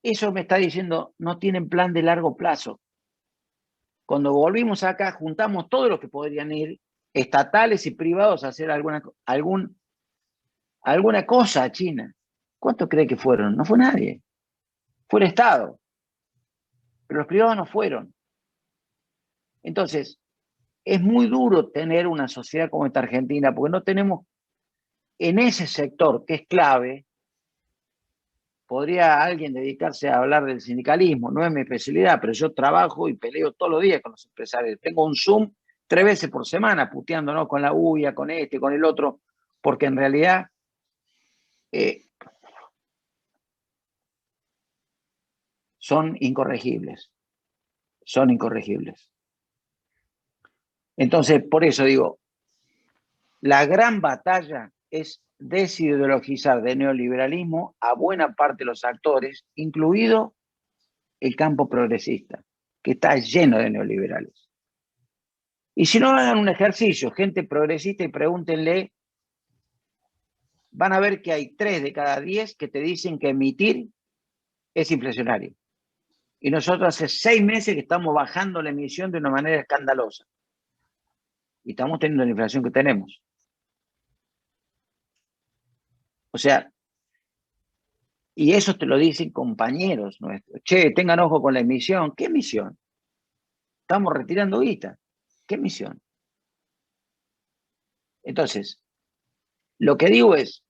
S5: Eso me está diciendo, no tienen plan de largo plazo. Cuando volvimos acá, juntamos todos los que podrían ir, estatales y privados, a hacer alguna cosa a China. ¿Cuántos cree que fueron? No fue nadie. Fue el Estado. Pero los privados no fueron. Entonces, es muy duro tener una sociedad como esta Argentina, porque no tenemos en ese sector que es clave. Podría alguien dedicarse a hablar del sindicalismo, no es mi especialidad, pero yo trabajo y peleo todos los días con los empresarios. Tengo un Zoom 3 veces por semana puteándonos con la UIA, con este, con el otro, porque en realidad son incorregibles. Son incorregibles. Entonces, por eso digo, la gran batalla es desideologizar de neoliberalismo a buena parte de los actores, incluido el campo progresista, que está lleno de neoliberales. Y si no, hagan un ejercicio, gente progresista, y pregúntenle, van a ver que hay 3 de cada 10 que te dicen que emitir es inflacionario. Y nosotros hace 6 meses que estamos bajando la emisión de una manera escandalosa. Y estamos teniendo la inflación que tenemos. O sea, y eso te lo dicen compañeros nuestros. Che, tengan ojo con la emisión. ¿Qué emisión? Estamos retirando guita. ¿Qué emisión? Entonces, lo que digo es,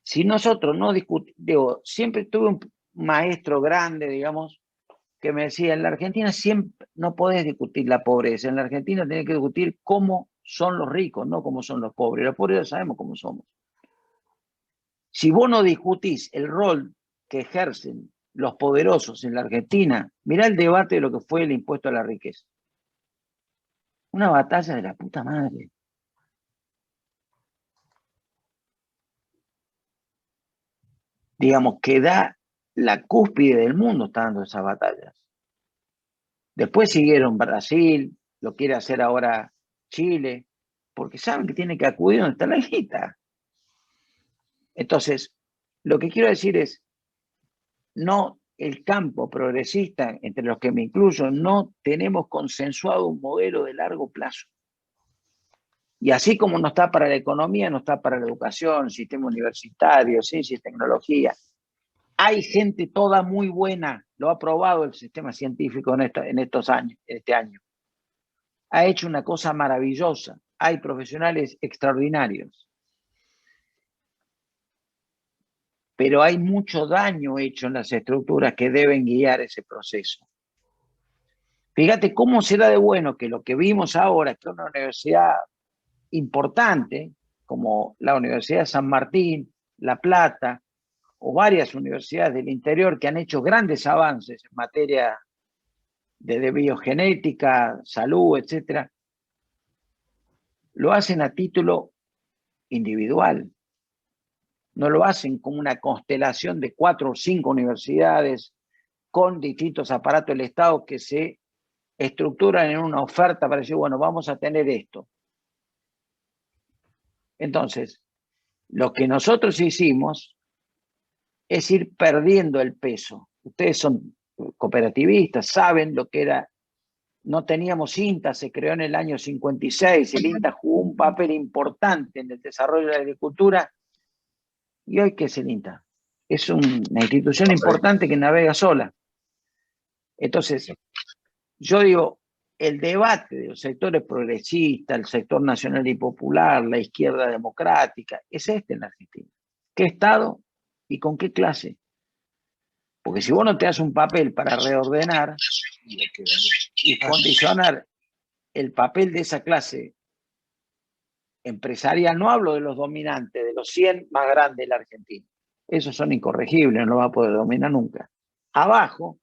S5: si nosotros no discutimos, siempre tuve un maestro grande, digamos, que me decía, en la Argentina siempre no podés discutir la pobreza. En la Argentina tenés que discutir cómo son los ricos, no cómo son los pobres. Los pobres ya sabemos cómo somos. Si vos no discutís el rol que ejercen los poderosos en la Argentina, mirá el debate de lo que fue el impuesto a la riqueza. Una batalla de la puta madre. Digamos, que da la cúspide del mundo, está dando esas batallas. Después siguieron Brasil, lo quiere hacer ahora Chile, porque saben que tiene que acudir donde está la guita. Entonces, lo que quiero decir es, no, el campo progresista, entre los que me incluyo, no tenemos consensuado un modelo de largo plazo. Y así como no está para la economía, no está para la educación, sistema universitario, ciencia y tecnología. Hay gente toda muy buena, lo ha probado el sistema científico en estos años, este año. Ha hecho una cosa maravillosa. Hay profesionales extraordinarios. Pero hay mucho daño hecho en las estructuras que deben guiar ese proceso. Fíjate cómo será de bueno que lo que vimos ahora, que una universidad importante, como la Universidad de San Martín, La Plata, o varias universidades del interior que han hecho grandes avances en materia de biogenética, salud, etc., lo hacen a título individual. No lo hacen como una constelación de 4 o 5 universidades con distintos aparatos del Estado que se estructuran en una oferta para decir, bueno, vamos a tener esto. Entonces, lo que nosotros hicimos es ir perdiendo el peso. Ustedes son cooperativistas, saben lo que era. No teníamos INTA, se creó en el año 56, el INTA jugó un papel importante en el desarrollo de la agricultura. ¿Y hoy qué es el INTA? Es una institución importante que navega sola. Entonces, yo digo, el debate de los sectores progresistas, el sector nacional y popular, la izquierda democrática, es este en la Argentina. ¿Qué Estado y con qué clase? Porque si vos no te das un papel para reordenar y condicionar el papel de esa clase empresarial, no hablo de los dominantes, de los 100 más grandes de la Argentina. Esos son incorregibles, no lo va a poder dominar nunca. Abajo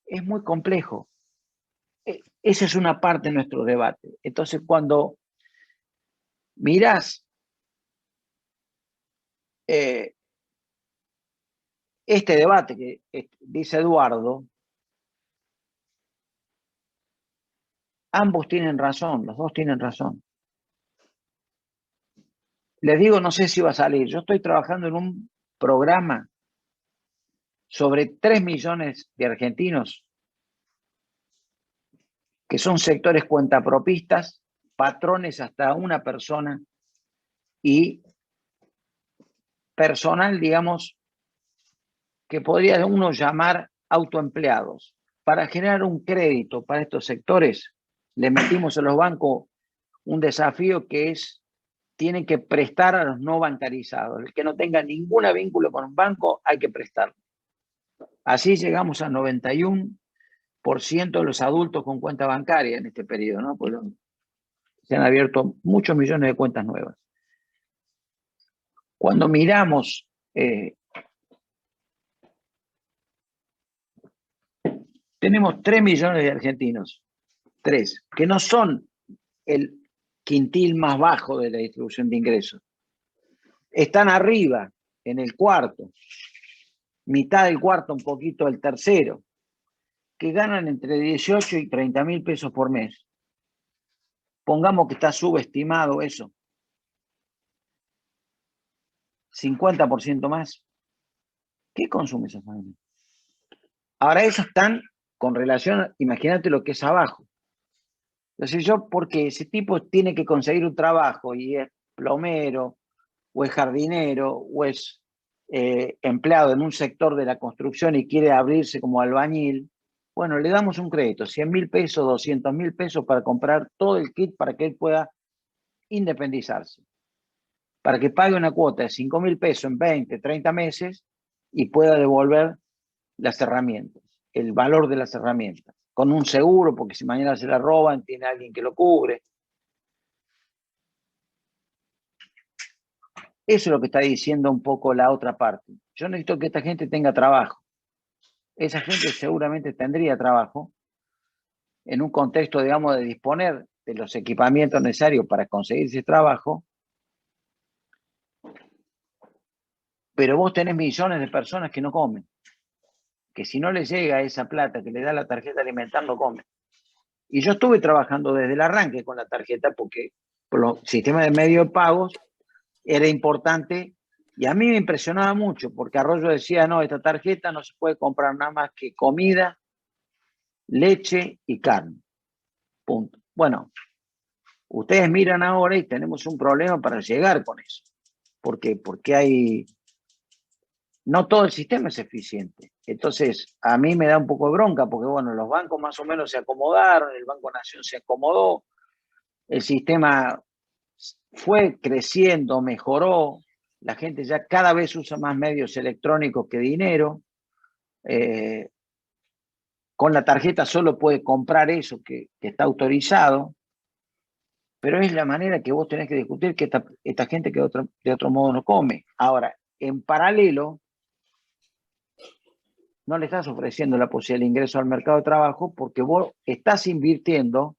S5: es muy complejo. Esa es una parte de nuestro debate. Entonces, cuando mirás este debate que dice Eduardo, ambos tienen razón, los dos tienen razón. Les digo, no sé si va a salir. Yo estoy trabajando en un programa sobre 3 millones de argentinos que son sectores cuentapropistas, patrones hasta una persona y personal, digamos, que podría uno llamar autoempleados, para generar un crédito para estos sectores Le metimos a los bancos un desafío que es, tienen que prestar a los no bancarizados. El que no tenga ningún vínculo con un banco, hay que prestarlo. Así llegamos al 91% de los adultos con cuenta bancaria en este periodo, ¿no? Pues se han abierto muchos millones de cuentas nuevas. Cuando miramos tenemos 3 millones de argentinos, 3, que no son el quintil más bajo de la distribución de ingresos. Están arriba, en el cuarto, mitad del cuarto, un poquito del tercero, que ganan entre 18 y 30 mil pesos por mes. Pongamos que está subestimado eso. 50% más. ¿Qué consume esa familia? Ahora, esos están con relación, imagínate lo que es abajo. Entonces porque ese tipo tiene que conseguir un trabajo y es plomero, o es jardinero, o es empleado en un sector de la construcción y quiere abrirse como albañil, bueno, le damos un crédito, 100 mil pesos, 200 mil pesos para comprar todo el kit para que él pueda independizarse. Para que pague una cuota de 5 mil pesos en 20, 30 meses y pueda devolver las herramientas, el valor de las herramientas, con un seguro, porque si mañana se la roban, tiene alguien que lo cubre. Eso es lo que está diciendo un poco la otra parte. Yo necesito que esta gente tenga trabajo. Esa gente seguramente tendría trabajo en un contexto, digamos, de disponer de los equipamientos necesarios para conseguir ese trabajo. Pero vos tenés millones de personas que no comen, que si no les llega esa plata que le da la tarjeta alimentar, no comen. Y yo estuve trabajando desde el arranque con la tarjeta porque por los sistemas de medio de pagos era importante y a mí me impresionaba mucho porque Arroyo decía, no, esta tarjeta no se puede comprar nada más que comida, leche y carne. Punto. Bueno, ustedes miran ahora y tenemos un problema para llegar con eso. ¿Por qué? Porque no todo el sistema es eficiente. Entonces, a mí me da un poco de bronca porque, bueno, los bancos más o menos se acomodaron, el Banco Nación se acomodó, el sistema fue creciendo, mejoró, la gente ya cada vez usa más medios electrónicos que dinero. Con la tarjeta solo puede comprar eso que está autorizado, pero es la manera que vos tenés que discutir que esta gente que de otro modo no come. Ahora, en paralelo, no le estás ofreciendo la posibilidad de ingreso al mercado de trabajo porque vos estás invirtiendo,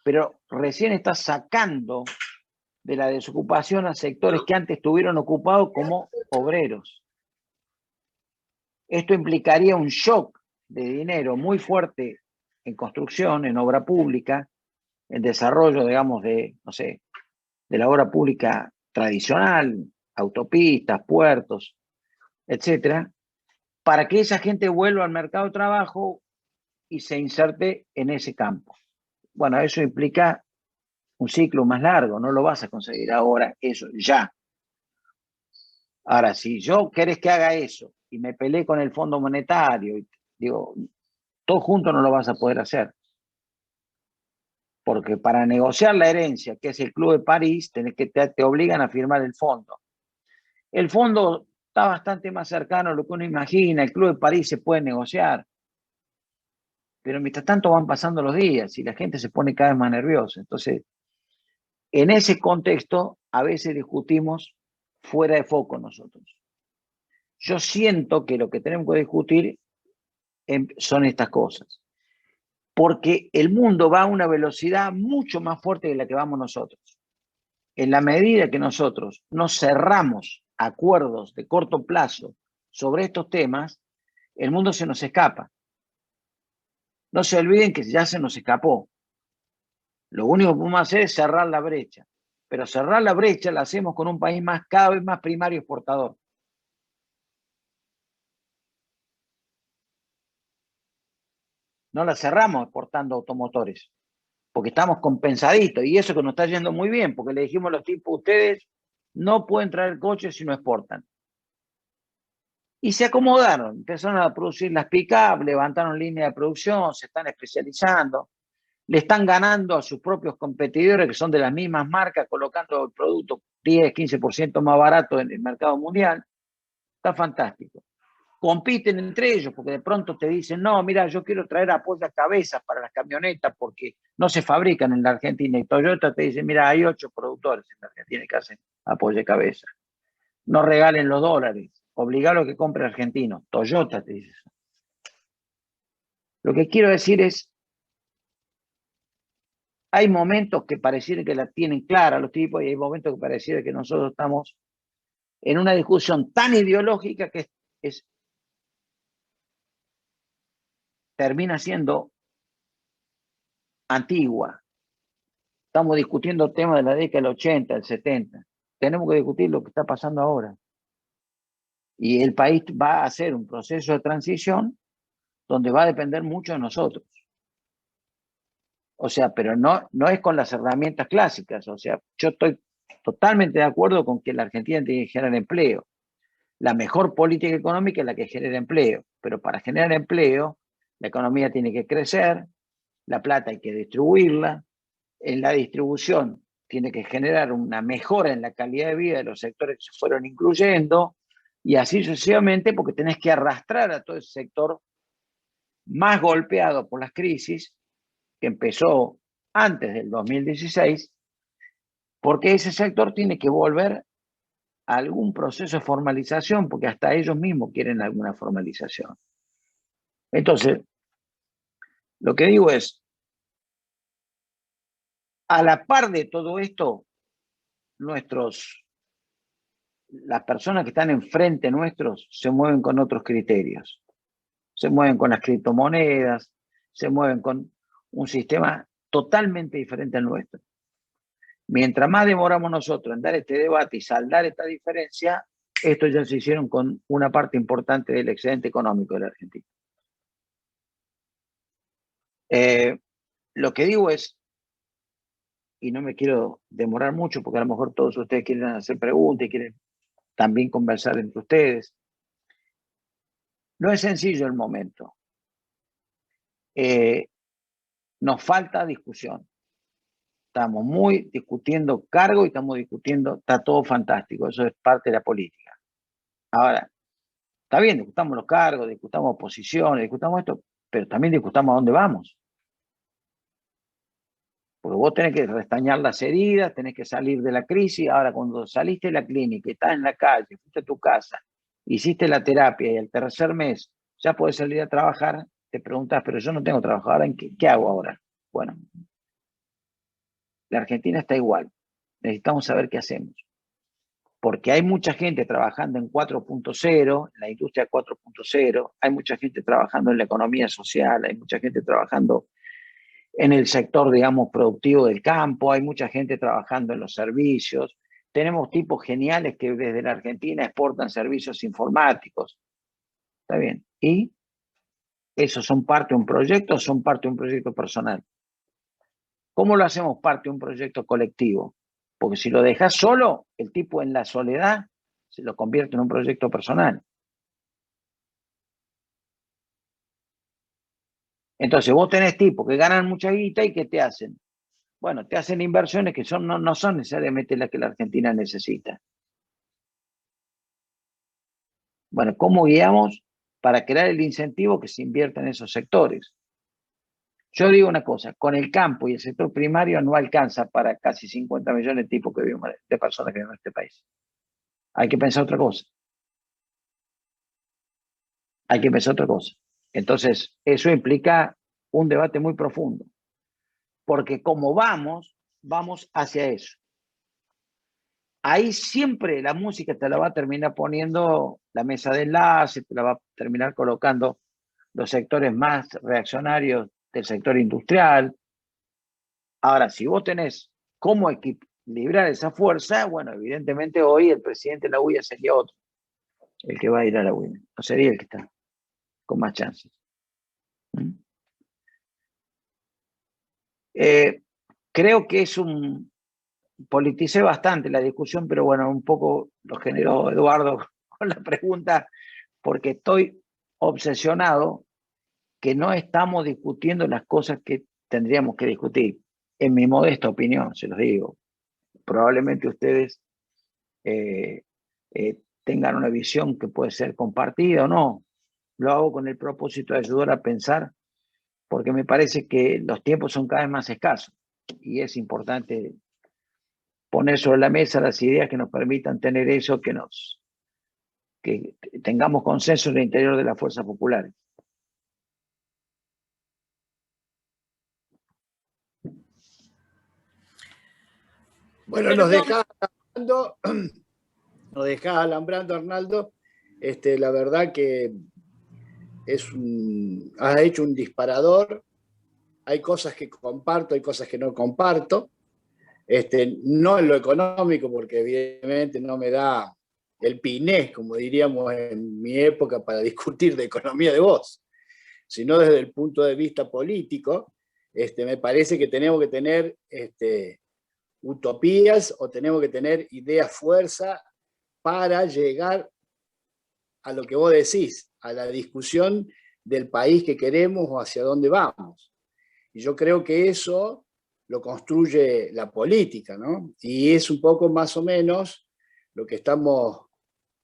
S5: pero recién estás sacando de la desocupación a sectores que antes estuvieron ocupados como obreros. Esto implicaría un shock de dinero muy fuerte en construcción, en obra pública, en desarrollo, digamos, de la obra pública tradicional, autopistas, puertos, etcétera, para que esa gente vuelva al mercado de trabajo y se inserte en ese campo. Bueno, eso implica un ciclo más largo, no lo vas a conseguir ahora, eso, ya. Ahora, si yo querés que haga eso y me peleé con el Fondo Monetario, y digo, todo junto no lo vas a poder hacer. Porque para negociar la herencia, que es el Club de París, te obligan a firmar el fondo. El fondo está bastante más cercano a lo que uno imagina, el Club de París se puede negociar. Pero mientras tanto van pasando los días y la gente se pone cada vez más nerviosa. Entonces, en ese contexto, a veces discutimos fuera de foco nosotros. Yo siento que lo que tenemos que discutir son estas cosas. Porque el mundo va a una velocidad mucho más fuerte de la que vamos nosotros. En la medida que nosotros nos cerramos acuerdos de corto plazo sobre estos temas, el mundo se nos escapa. No se olviden que ya se nos escapó. Lo único que podemos hacer es cerrar la brecha. Pero cerrar la brecha la hacemos con un país cada vez más primario exportador. No la cerramos exportando automotores, porque estamos compensadito, y eso que nos está yendo muy bien, porque le dijimos a los tipos, ustedes no pueden traer coches si no exportan. Y se acomodaron, empezaron a producir las pick-up, levantaron línea de producción, se están especializando, le están ganando a sus propios competidores que son de las mismas marcas, colocando el producto 10, 15% más barato en el mercado mundial. Está fantástico. Compiten entre ellos porque de pronto te dicen, no, mira, yo quiero traer apoyacabezas para las camionetas porque no se fabrican en la Argentina. Y Toyota te dice, mira, hay 8 productores en la Argentina que hacen apoyacabezas. No regalen los dólares, obligalo a que compre argentino. Toyota te dice eso. Lo que quiero decir es, hay momentos que pareciera que la tienen clara los tipos y hay momentos que pareciera que nosotros estamos en una discusión tan ideológica que termina siendo antigua. Estamos discutiendo temas de la década del 80, del 70. Tenemos que discutir lo que está pasando ahora. Y el país va a hacer un proceso de transición donde va a depender mucho de nosotros. O sea, pero no es con las herramientas clásicas. O sea, yo estoy totalmente de acuerdo con que la Argentina tiene que generar empleo. La mejor política económica es la que genera empleo. Pero para generar empleo, la economía tiene que crecer, la plata hay que distribuirla. En la distribución tiene que generar una mejora en la calidad de vida de los sectores que se fueron incluyendo, y así sucesivamente, porque tenés que arrastrar a todo ese sector más golpeado por las crisis, que empezó antes del 2016, porque ese sector tiene que volver a algún proceso de formalización, porque hasta ellos mismos quieren alguna formalización. Entonces, lo que digo es, a la par de todo esto, las personas que están enfrente nuestros se mueven con otros criterios. Se mueven con las criptomonedas, se mueven con un sistema totalmente diferente al nuestro. Mientras más demoramos nosotros en dar este debate y saldar esta diferencia, esto ya se hicieron con una parte importante del excedente económico de la Argentina. Lo que digo es, y no me quiero demorar mucho porque a lo mejor todos ustedes quieren hacer preguntas y quieren también conversar entre ustedes. No es sencillo el momento. Nos falta discusión. Estamos muy discutiendo cargo y estamos discutiendo, está todo fantástico, eso es parte de la política. Ahora, está bien, discutamos los cargos, discutamos posiciones, discutamos esto, pero también discutamos a dónde vamos. Porque vos tenés que restañar las heridas, tenés que salir de la crisis. Ahora, cuando saliste de la clínica, estás en la calle, fuiste a tu casa, hiciste la terapia y al tercer mes ya podés salir a trabajar, te preguntás, pero yo no tengo trabajo, ¿ahora qué hago ahora? Bueno, la Argentina está igual. Necesitamos saber qué hacemos. Porque hay mucha gente trabajando en 4.0, en la industria 4.0, hay mucha gente trabajando en la economía social, hay mucha gente trabajando en el sector, digamos, productivo del campo, hay mucha gente trabajando en los servicios. Tenemos tipos geniales que desde la Argentina exportan servicios informáticos. Está bien. ¿Y esos son parte de un proyecto o son parte de un proyecto personal? ¿Cómo lo hacemos parte de un proyecto colectivo? Porque si lo dejas solo, el tipo en la soledad se lo convierte en un proyecto personal. Entonces vos tenés tipos que ganan mucha guita y ¿qué te hacen? Bueno, te hacen inversiones que no son necesariamente las que la Argentina necesita. Bueno, ¿cómo guiamos para crear el incentivo que se invierta en esos sectores? Yo digo una cosa, con el campo y el sector primario no alcanza para casi 50 millones de tipos de personas que viven en este país. Hay que pensar otra cosa. Hay que pensar otra cosa. Entonces, eso implica un debate muy profundo. Porque como vamos hacia eso. Ahí siempre la música te la va a terminar poniendo la mesa de enlace, te la va a terminar colocando los sectores más reaccionarios del sector industrial. Ahora, si vos tenés cómo equilibrar esa fuerza, bueno, evidentemente hoy el presidente de la UIA sería otro, el que va a ir a la UIA. No sería el que está con más chances. Creo que politicé bastante la discusión, pero bueno, un poco lo generó Eduardo con la pregunta, porque estoy obsesionado que no estamos discutiendo las cosas que tendríamos que discutir. En mi modesta opinión, se los digo, probablemente ustedes tengan una visión que puede ser compartida o no. Lo hago con el propósito de ayudar a pensar, porque me parece que los tiempos son cada vez más escasos y es importante poner sobre la mesa las ideas que nos permitan tener eso, que tengamos consenso en el interior de las fuerzas populares.
S1: Bueno, nos dejás alambrando, Arnaldo. La verdad que has hecho un disparador. Hay cosas que comparto, hay cosas que no comparto. No en lo económico, porque evidentemente no me da el piné, como diríamos en mi época, para discutir de economía de vos, sino desde el punto de vista político. Me parece que tenemos que tener utopías o tenemos que tener ideas fuerza para llegar a lo que vos decís, a la discusión del país que queremos o hacia dónde vamos. Y yo creo que eso lo construye la política, ¿no? Y es un poco más o menos lo que estamos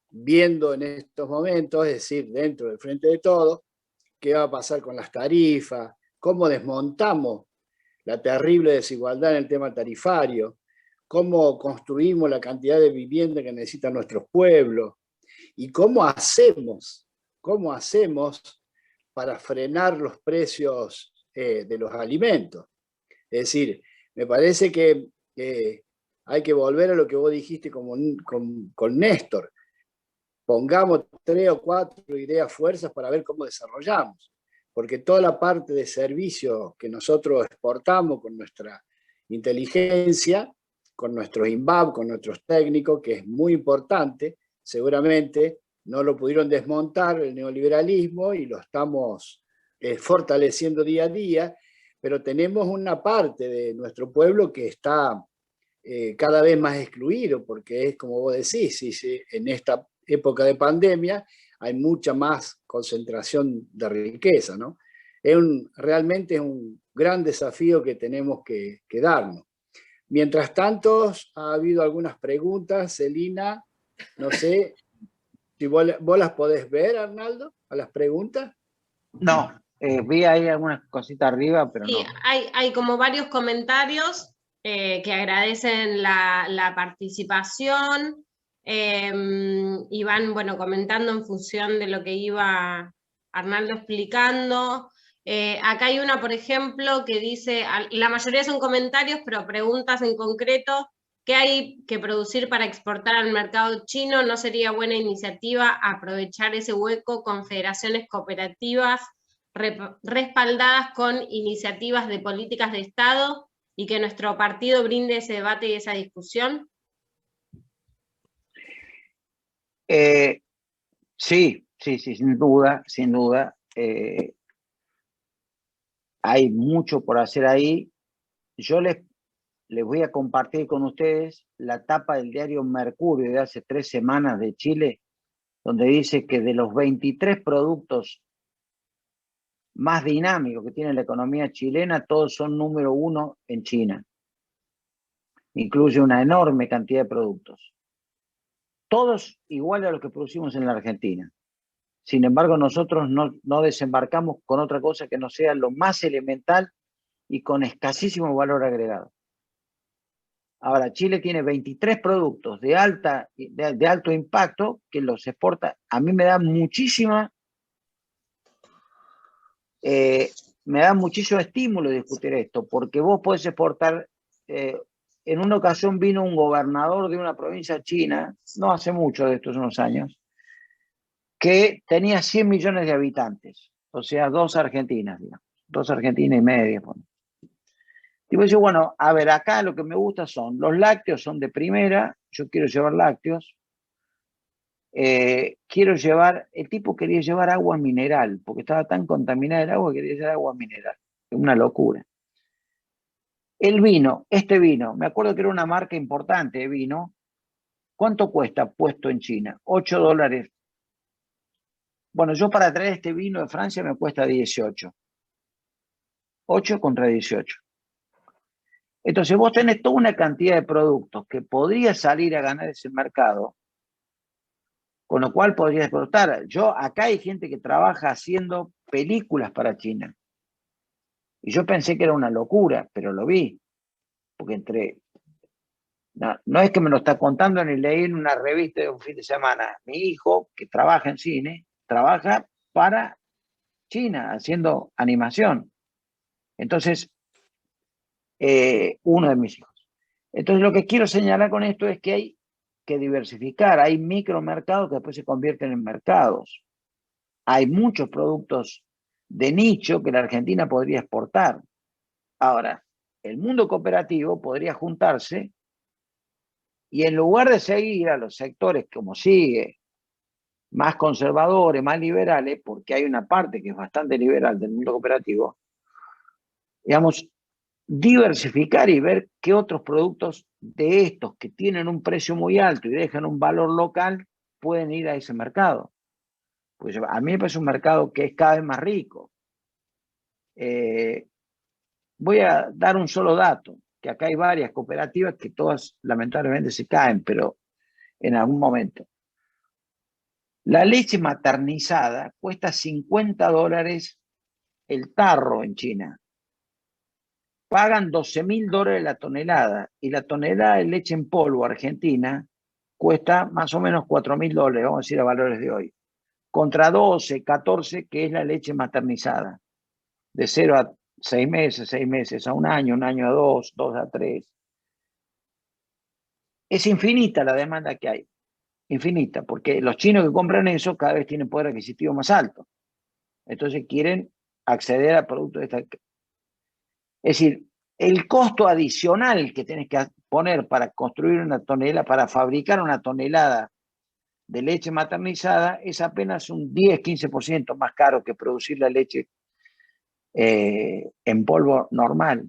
S1: viendo en estos momentos, es decir, dentro del Frente de Todos, qué va a pasar con las tarifas, cómo desmontamos la terrible desigualdad en el tema tarifario, cómo construimos la cantidad de vivienda que necesitan nuestros pueblos y cómo hacemos para frenar los precios de los alimentos. Es decir, me parece que hay que volver a lo que vos dijiste con Néstor. Pongamos 3 o 4 ideas fuerzas para ver cómo desarrollamos. Porque toda la parte de servicio que nosotros exportamos con nuestra inteligencia, con nuestros INVAP, con nuestros técnicos, que es muy importante, seguramente no lo pudieron desmontar el neoliberalismo y lo estamos fortaleciendo día a día, pero tenemos una parte de nuestro pueblo que está cada vez más excluido, porque es como vos decís, en esta época de pandemia hay mucha más concentración de riqueza, ¿no? Realmente es un gran desafío que tenemos que darnos. Mientras tanto, ha habido algunas preguntas, Celina, no sé si vos las podés ver, Arnaldo, a las preguntas.
S5: No, vi ahí algunas cositas arriba, pero
S4: sí,
S5: no.
S4: Hay como varios comentarios que agradecen la participación y van, bueno, comentando en función de lo que iba Arnaldo explicando. Acá hay una, por ejemplo, que dice, la mayoría son comentarios, pero preguntas en concreto. ¿Qué hay que producir para exportar al mercado chino? ¿No sería buena iniciativa aprovechar ese hueco con federaciones cooperativas respaldadas con iniciativas de políticas de Estado y que nuestro partido brinde ese debate y esa discusión?
S5: Sí, sin duda, sin duda. Hay mucho por hacer ahí. Yo les voy a compartir con ustedes la tapa del diario Mercurio de hace 3 semanas de Chile, donde dice que de los 23 productos más dinámicos que tiene la economía chilena, todos son número 1 en China. Incluye una enorme cantidad de productos. Todos iguales a los que producimos en la Argentina. Sin embargo, nosotros no desembarcamos con otra cosa que no sea lo más elemental y con escasísimo valor agregado. Ahora, Chile tiene 23 productos de alto impacto que los exporta. A mí me da muchísimo estímulo discutir esto, porque vos podés exportar. En una ocasión vino un gobernador de una provincia china, no hace mucho, de estos unos años, que tenía 100 millones de habitantes, o sea, 2 Argentinas, digamos, 2 Argentinas y media. Y vos decís, bueno, a ver, acá lo que me gusta son los lácteos, son de primera, yo quiero llevar lácteos, el tipo quería llevar agua mineral, porque estaba tan contaminada el agua que quería llevar agua mineral, es una locura. El vino, me acuerdo que era una marca importante de vino. ¿Cuánto cuesta puesto en China? $8. Bueno, yo para traer este vino de Francia me cuesta 18. 8 contra 18. Entonces vos tenés toda una cantidad de productos que podría salir a ganar ese mercado, con lo cual podría explotar. Acá hay gente que trabaja haciendo películas para China. Y yo pensé que era una locura, pero lo vi. Porque no es que me lo está contando ni leí en una revista de un fin de semana. Mi hijo, que trabaja en cine, trabaja para China, haciendo animación. Entonces, uno de mis hijos. Entonces, lo que quiero señalar con esto es que hay que diversificar. Hay micromercados que después se convierten en mercados. Hay muchos productos de nicho que la Argentina podría exportar. Ahora, el mundo cooperativo podría juntarse y en lugar de seguir a los sectores como sigue, más conservadores, más liberales, porque hay una parte que es bastante liberal del mundo cooperativo, digamos, diversificar y ver qué otros productos de estos que tienen un precio muy alto y dejan un valor local pueden ir a ese mercado. Pues a mí me parece un mercado que es cada vez más rico. Voy a dar un solo dato, que acá hay varias cooperativas que todas lamentablemente se caen, pero en algún momento. La leche maternizada cuesta $50 el tarro en China. Pagan $12.000 la tonelada y la tonelada de leche en polvo argentina cuesta más o menos $4.000, vamos a decir a valores de hoy, contra 12, 14 que es la leche maternizada, de 0 a 6 meses a un año a 2, 2 a 3. Es infinita la demanda que hay, infinita, porque los chinos que compran eso cada vez tienen poder adquisitivo más alto. Entonces quieren acceder a productos de esta. Es decir, el costo adicional que tienes que poner para construir una tonelada, para fabricar una tonelada de leche maternizada, es apenas un 10-15% más caro que producir la leche en polvo normal.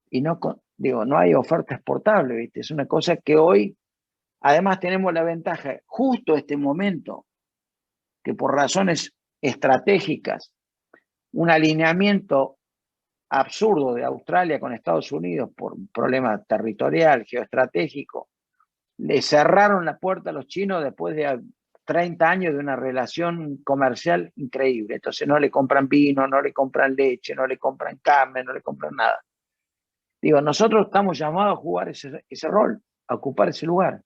S5: Y no hay oferta exportable, ¿viste? Es una cosa que hoy, además tenemos la ventaja, justo este momento, que por razones estratégicas, un alineamiento absurdo de Australia con Estados Unidos por un problema territorial, geoestratégico, le cerraron la puerta a los chinos después de 30 años de una relación comercial increíble. Entonces no le compran vino, no le compran leche, no le compran carne, no le compran nada. Digo, nosotros estamos llamados a jugar ese rol, a ocupar ese lugar.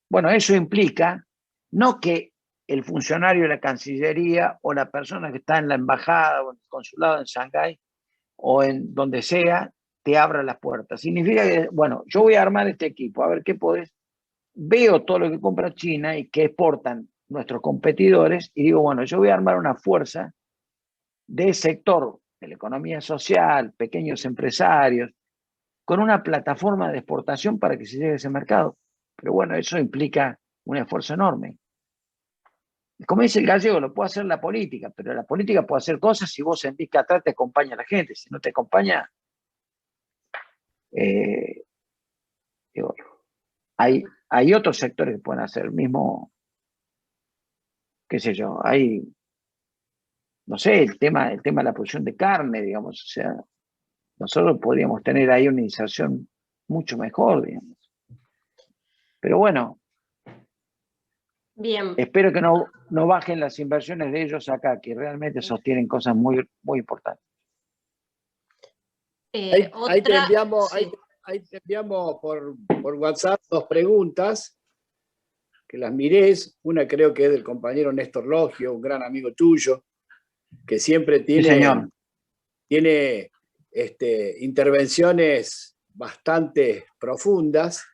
S5: Bueno, eso implica no que el funcionario de la Cancillería o la persona que está en la embajada o en el consulado en Shanghái o en donde sea, te abra las puertas. Significa que, bueno, yo voy a armar este equipo, a ver qué podés. Veo todo lo que compra China y que exportan nuestros competidores y digo, bueno, yo voy a armar una fuerza de sector de la economía social, pequeños empresarios, con una plataforma de exportación para que se llegue a ese mercado. Pero bueno, eso implica un esfuerzo enorme. Como dice el gallego, lo puede hacer la política, pero la política puede hacer cosas si vos sentís que atrás te acompaña la gente. Si no te acompaña, hay otros sectores que pueden hacer el mismo, qué sé yo, no sé, el tema de la producción de carne, digamos, o sea, nosotros podríamos tener ahí una inserción mucho mejor, digamos. Pero bueno,
S4: bien.
S5: Espero que no bajen las inversiones de ellos acá, que realmente sostienen cosas muy, muy importantes.
S1: Ahí te enviamos por WhatsApp 2 preguntas, que las mires. Una creo que es del compañero Néstor Logio, un gran amigo tuyo, que siempre tiene intervenciones bastante profundas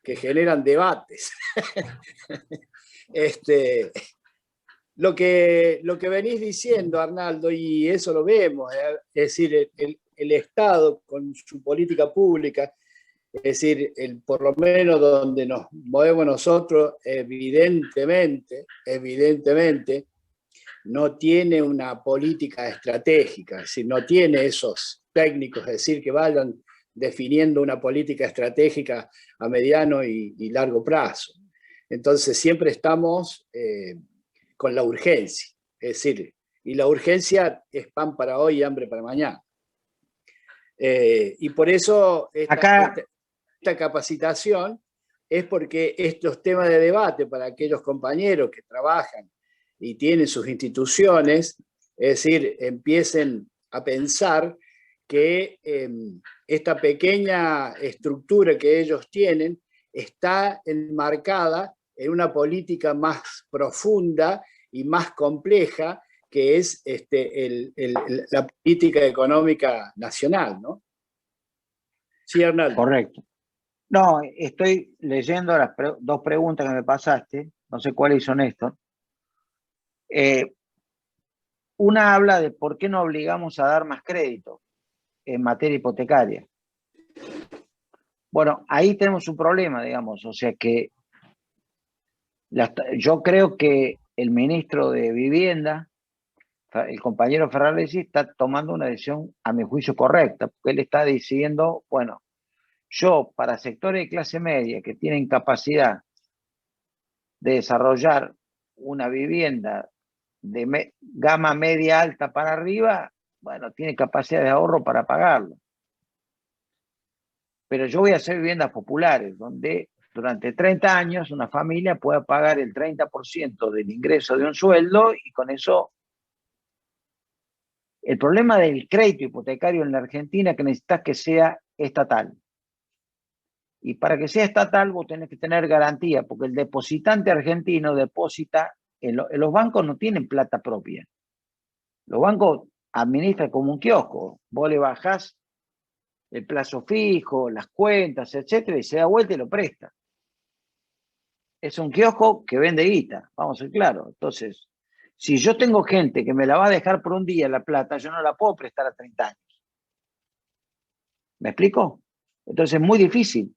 S1: que generan debates. Lo que venís diciendo, Arnaldo, y eso lo vemos, es decir, el Estado con su política pública, es decir, por lo menos donde nos movemos nosotros, evidentemente, no tiene una política estratégica, es decir, no tiene esos técnicos, es decir, que vayan definiendo una política estratégica a mediano y largo plazo. Entonces siempre estamos con la urgencia, es decir, y la urgencia es pan para hoy y hambre para mañana. Y por eso esta capacitación es porque estos temas de debate para aquellos compañeros que trabajan y tienen sus instituciones, es decir, empiecen a pensar que esta pequeña estructura que ellos tienen está enmarcada en una política más profunda y más compleja, que es la política económica nacional, ¿no? Sí, Arnaldo.
S5: Correcto. No, estoy leyendo las dos preguntas que me pasaste, no sé cuáles son estos. Una habla de por qué no obligamos a dar más crédito en materia hipotecaria. Bueno, ahí tenemos un problema, digamos, o sea que yo creo que el ministro de Vivienda, el compañero Ferraresi, está tomando una decisión, a mi juicio, correcta, porque él está diciendo, bueno, yo para sectores de clase media que tienen capacidad de desarrollar una vivienda de gama media alta para arriba, bueno, tiene capacidad de ahorro para pagarlo. Pero yo voy a hacer viviendas populares, donde durante 30 años una familia pueda pagar el 30% del ingreso de un sueldo y con eso... El problema del crédito hipotecario en la Argentina es que necesitas que sea estatal. Y para que sea estatal vos tenés que tener garantía, porque el depositante argentino deposita, los bancos no tienen plata propia. Los bancos administran como un kiosco. Vos le bajás el plazo fijo, las cuentas, etcétera, y se da vuelta y lo presta. Es un kiosco que vende guita, vamos a ser claros. Entonces, si yo tengo gente que me la va a dejar por un día la plata, yo no la puedo prestar a 30 años. ¿Me explico? Entonces es muy difícil.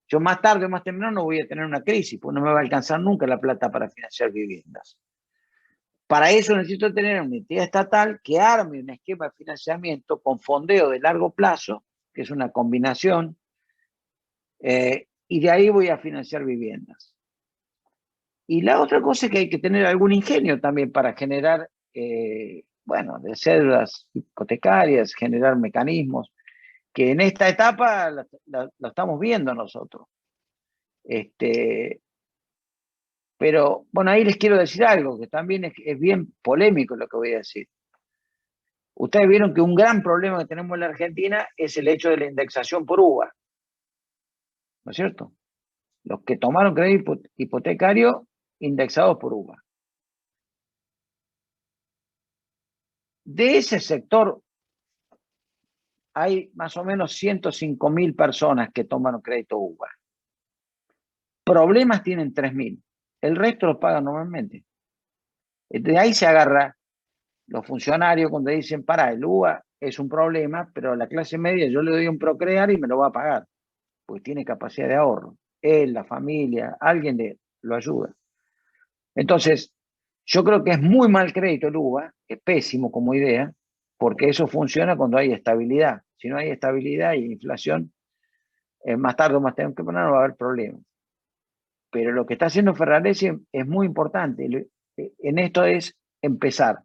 S5: Yo más tarde o más temprano no voy a tener una crisis, porque no me va a alcanzar nunca la plata para financiar viviendas. Para eso necesito tener una entidad estatal que arme un esquema de financiamiento con fondeo de largo plazo, que es una combinación, y de ahí voy a financiar viviendas. Y la otra cosa es que hay que tener algún ingenio también para generar, bueno, de cédulas hipotecarias, generar mecanismos, que en esta etapa lo estamos viendo nosotros. Pero, bueno, ahí les quiero decir algo, que también es bien polémico lo que voy a decir. Ustedes vieron que un gran problema que tenemos en la Argentina es el hecho de la indexación por UVA. ¿No es cierto? Los que tomaron crédito hipotecario indexados por UVA. De ese sector hay más o menos 105.000 personas que toman crédito UVA. Problemas tienen 3.000. El resto los pagan normalmente. De ahí se agarra los funcionarios cuando dicen, para, el UVA es un problema, pero a la clase media yo le doy un Procrear y me lo va a pagar, porque tiene capacidad de ahorro. Él, la familia, alguien lo ayuda. Entonces, yo creo que es muy mal crédito el UVA, es pésimo como idea, porque eso funciona cuando hay estabilidad. Si no hay estabilidad y inflación, más tarde o más temprano no va a haber problemas. Pero lo que está haciendo Ferraresi es muy importante. En esto es empezar.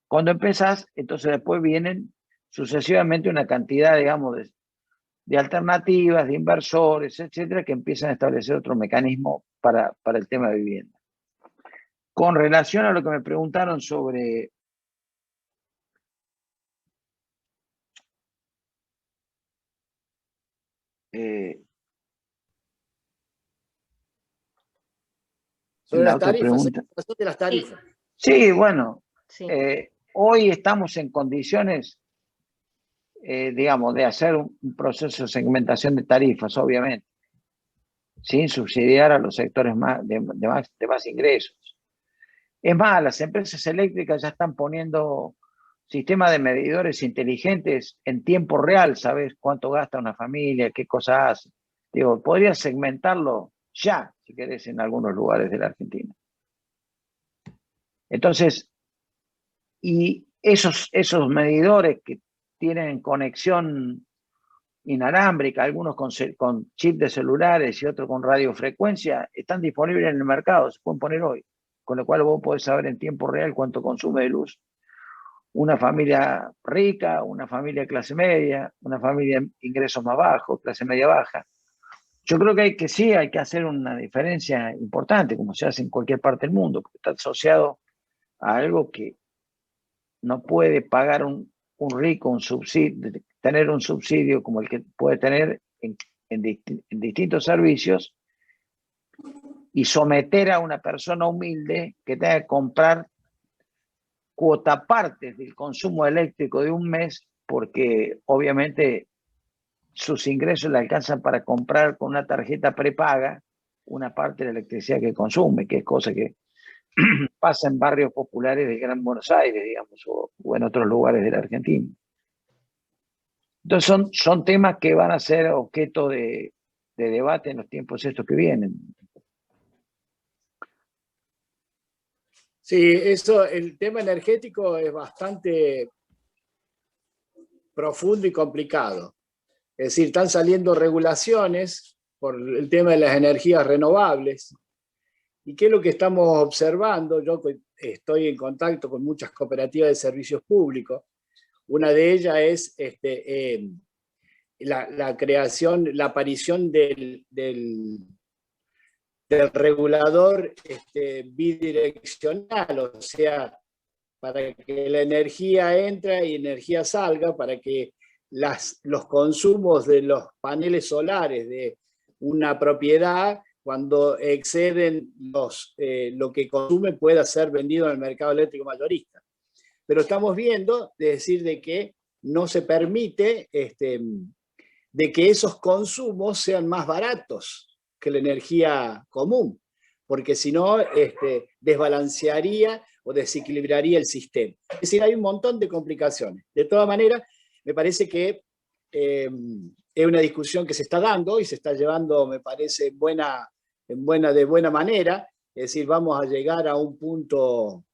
S5: Cuando empezás, entonces después vienen sucesivamente una cantidad, digamos, de alternativas, de inversores, etcétera, que empiezan a establecer otro mecanismo para el tema de vivienda. Con relación a lo que me preguntaron sobre
S1: sobre
S5: la
S1: las
S5: otra
S1: tarifas,
S5: pregunta.
S1: de las tarifas.
S5: Sí, bueno,
S4: Sí.
S5: hoy estamos en condiciones, digamos, de hacer un proceso de segmentación de tarifas, obviamente, sin subsidiar a los sectores de más ingresos. Es más, las empresas eléctricas ya están poniendo sistemas de medidores inteligentes en tiempo real, ¿sabes cuánto gasta una familia, qué cosas hace? Digo, podrías segmentarlo ya, si querés, en algunos lugares de la Argentina. Entonces, y esos medidores que tienen conexión inalámbrica, algunos con chip de celulares y otros con radiofrecuencia, están disponibles en el mercado, se pueden poner hoy, con lo cual vos podés saber en tiempo real cuánto consume de luz una familia rica, una familia clase media, una familia de ingresos más bajos, clase media baja. Yo creo que sí hay que hacer una diferencia importante, como se hace en cualquier parte del mundo, porque está asociado a algo que no puede pagar un rico un subsidio, tener un subsidio como el que puede tener en distintos servicios y someter a una persona humilde que tenga que comprar cuota partes del consumo eléctrico de un mes porque obviamente sus ingresos le alcanzan para comprar con una tarjeta prepaga una parte de la electricidad que consume, que es cosa que pasa en barrios populares de Gran Buenos Aires, digamos, o en otros lugares de la Argentina. Entonces son temas que van a ser objeto de debate en los tiempos estos que vienen.
S1: Sí, el tema energético es bastante profundo y complicado. Es decir, están saliendo regulaciones por el tema de las energías renovables. ¿Y qué es lo que estamos observando? Yo estoy en contacto con muchas cooperativas de servicios públicos. Una de ellas es la creación, la aparición del regulador bidireccional, o sea, para que la energía entre y energía salga, para que los consumos de los paneles solares de una propiedad, cuando exceden lo que consume, pueda ser vendido en el mercado eléctrico mayorista. Pero estamos viendo, es decir, de que no se permite de que esos consumos sean más baratos que la energía común, porque si no desbalancearía o desequilibraría el sistema. Es decir, hay un montón de complicaciones. De todas maneras, me parece que es una discusión que se está dando y se está llevando, me parece, de buena manera. Es decir, vamos a llegar a un punto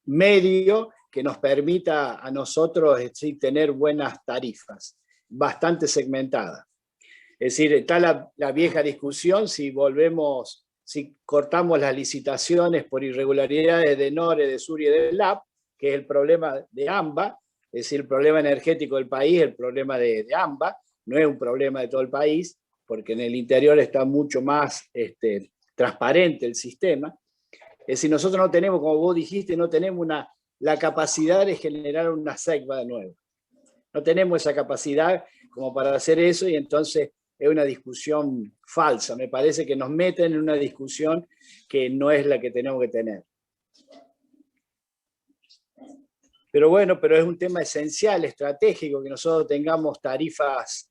S1: medio que nos permita a nosotros tener buenas tarifas, bastante segmentadas. Es decir, está la vieja discusión si cortamos las licitaciones por irregularidades de NORE, de SUR y de LAP, que es el problema de AMBA, es decir, el problema energético del país, el problema de AMBA, no es un problema de todo el país, porque en el interior está mucho más transparente el sistema. Es decir, nosotros no tenemos, como vos dijiste, no tenemos la capacidad de generar una SECBA de nuevo. No tenemos esa capacidad como para hacer eso y entonces es una discusión falsa. Me parece que nos meten en una discusión que no es la que tenemos que tener. Pero bueno, pero es un tema esencial, estratégico, que nosotros tengamos tarifas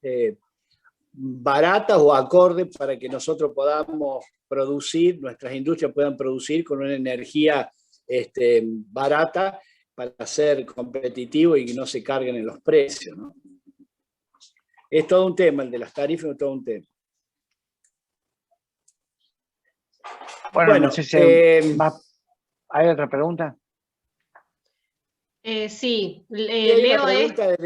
S1: baratas o acordes para que nosotros podamos producir, nuestras industrias puedan producir con una energía barata para ser competitivo y que no se carguen en los precios, ¿no? Es todo un tema, el de las tarifas es todo un tema.
S5: Bueno, no sé si ¿hay otra pregunta?
S4: Sí, leo esta.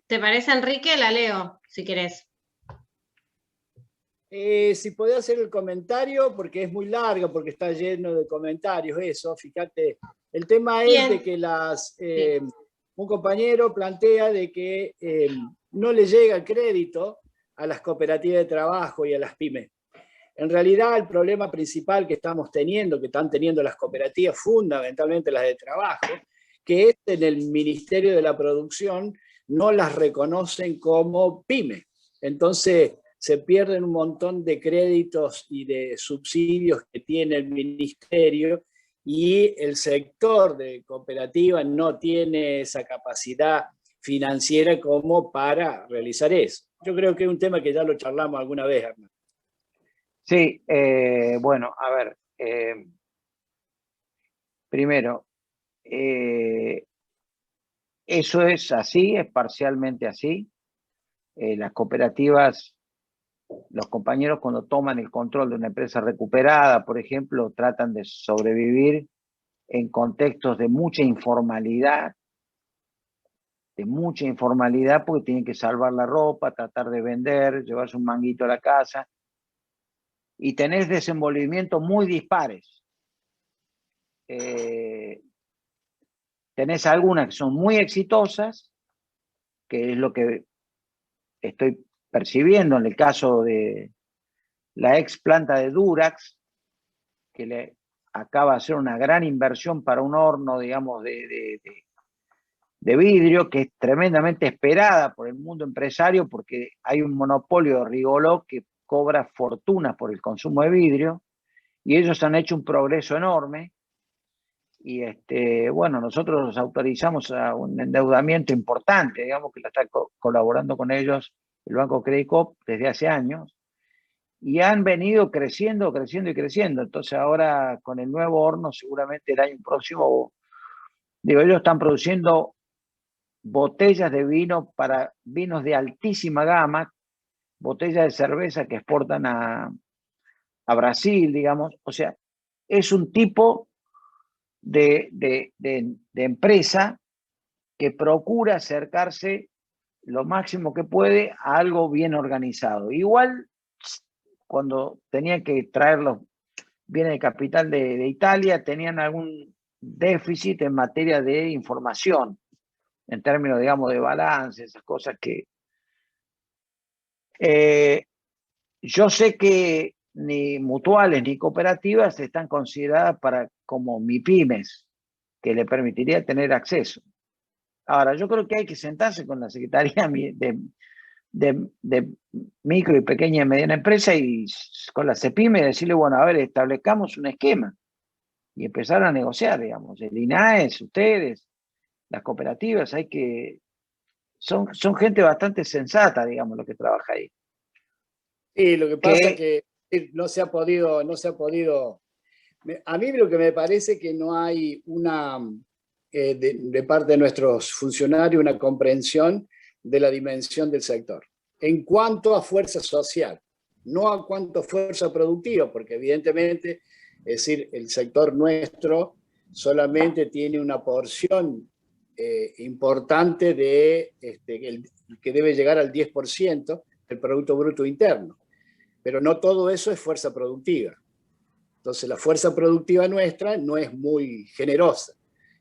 S4: ¿Te parece, Enrique? La leo, si querés.
S1: Si podés hacer el comentario, porque es muy largo, porque está lleno de comentarios eso, fíjate. El tema es de que un compañero plantea de que no le llega crédito a las cooperativas de trabajo y a las pymes. En realidad, el problema principal que estamos teniendo, que están teniendo las cooperativas, fundamentalmente las de trabajo, que es en el Ministerio de la Producción, no las reconocen como pyme. Entonces, se pierden un montón de créditos y de subsidios que tiene el ministerio y el sector de cooperativas no tiene esa capacidad financiera como para realizar eso. Yo creo que es un tema que ya lo charlamos alguna vez, Hernán.
S5: Sí, bueno, a ver, primero, eso es así, es parcialmente así. Las cooperativas, los compañeros cuando toman el control de una empresa recuperada, por ejemplo, tratan de sobrevivir en contextos de mucha informalidad porque tienen que salvar la ropa, tratar de vender, llevarse un manguito a la casa, y tenés desenvolvimientos muy dispares. tenés algunas que son muy exitosas, que es lo que estoy percibiendo en el caso de la ex planta de Durax, que le acaba de hacer una gran inversión para un horno, digamos, de vidrio, que es tremendamente esperada por el mundo empresario, porque hay un monopolio de Rigoló que cobra fortunas por el consumo de vidrio, y ellos han hecho un progreso enorme. Y bueno, nosotros los autorizamos a un endeudamiento importante, digamos, que la está colaborando con ellos el Banco Credit Coop desde hace años, y han venido creciendo, creciendo y creciendo. Entonces ahora con el nuevo horno, seguramente el año próximo, digo, ellos están produciendo botellas de vino para vinos de altísima gama, botellas de cerveza que exportan a Brasil, digamos. O sea, es un tipo de empresa que procura acercarse lo máximo que puede a algo bien organizado. Igual, cuando tenían que traer los bienes de capital de Italia, tenían algún déficit en materia de información, en términos, digamos, de balance, esas cosas que... yo sé que ni mutuales ni cooperativas están consideradas como MIPYMES, que le permitiría tener acceso. Ahora, yo creo que hay que sentarse con la Secretaría de Micro y Pequeña y Mediana Empresa y con la CEPIME y decirle, bueno, a ver, establezcamos un esquema y empezar a negociar, digamos, el INAES, ustedes, las cooperativas, son gente bastante sensata, digamos, lo que trabaja ahí.
S1: Sí, lo que pasa es que no se ha podido, a mí lo que me parece que no hay una, de parte de nuestros funcionarios, una comprensión de la dimensión del sector. En cuanto a fuerza social, no a cuanto a fuerza productiva, porque evidentemente, es decir, el sector nuestro solamente tiene una porción importante que debe llegar al 10% del Producto Bruto Interno. Pero no todo eso es fuerza productiva. Entonces la fuerza productiva nuestra no es muy generosa.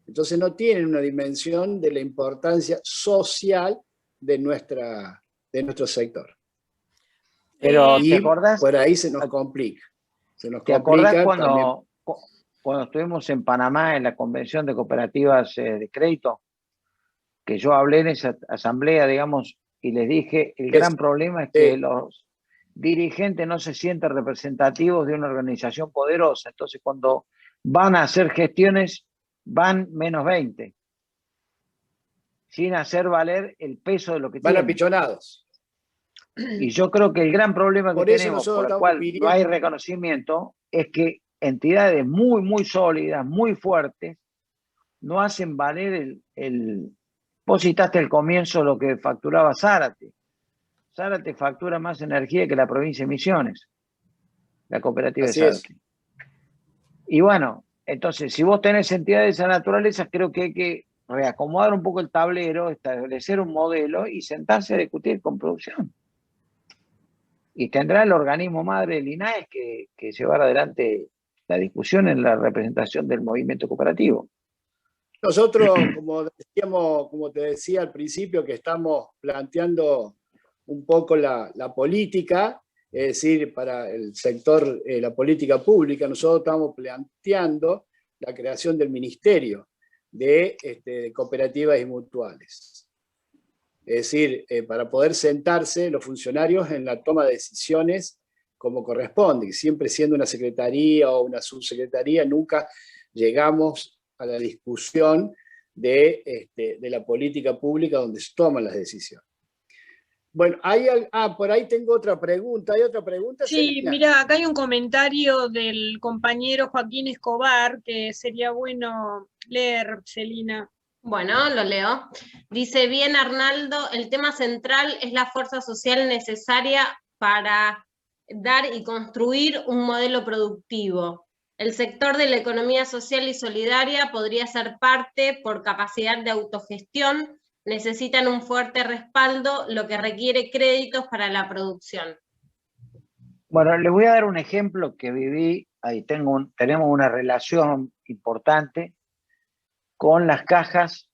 S1: Entonces no tienen una dimensión de la importancia social de nuestro sector.
S5: Pero
S1: y
S5: ¿te acordás?
S1: Por ahí se nos complica.
S5: ¿Te acordás cuando estuvimos en Panamá en la Convención de Cooperativas de Crédito? Que yo hablé en esa asamblea, digamos, y les dije, el gran problema es que los dirigentes no se sienten representativos de una organización poderosa. Entonces, cuando van a hacer gestiones, van menos 20, sin hacer valer el peso de lo que tienen.
S1: Van apichonados.
S5: Y yo creo que el gran problema que tenemos, por el cual no hay reconocimiento, es que entidades muy, muy sólidas, muy fuertes, no hacen valer Vos citaste al comienzo lo que facturaba Zárate. Zárate factura más energía que la provincia de Misiones, la cooperativa
S1: Así
S5: de Zárate. Y bueno, entonces, si vos tenés entidades de esa naturaleza, creo que hay que reacomodar un poco el tablero, establecer un modelo y sentarse a discutir con producción. Y tendrá el organismo madre del INAES que llevar adelante la discusión en la representación del movimiento cooperativo.
S1: Nosotros, como te decía al principio, que estamos planteando un poco la política, es decir, para el sector, la política pública, nosotros estamos planteando la creación del Ministerio de Cooperativas y Mutuales. Es decir, para poder sentarse los funcionarios en la toma de decisiones como corresponde, siempre siendo una secretaría o una subsecretaría, nunca llegamos a la discusión de la política pública donde se toman las decisiones. Bueno, por ahí tengo otra pregunta. ¿Hay otra pregunta?
S2: Sí,
S1: Celina?
S2: mira, acá hay un comentario del compañero Joaquín Escobar que sería bueno leer, Celina.
S4: Bueno, lo leo. Dice, bien Arnaldo, el tema central es la fuerza social necesaria para dar y construir un modelo productivo. El sector de la economía social y solidaria podría ser parte por capacidad de autogestión, necesitan un fuerte respaldo, lo que requiere créditos para la producción.
S5: Bueno, les voy a dar un ejemplo que viví, ahí tenemos una relación importante, con las cajas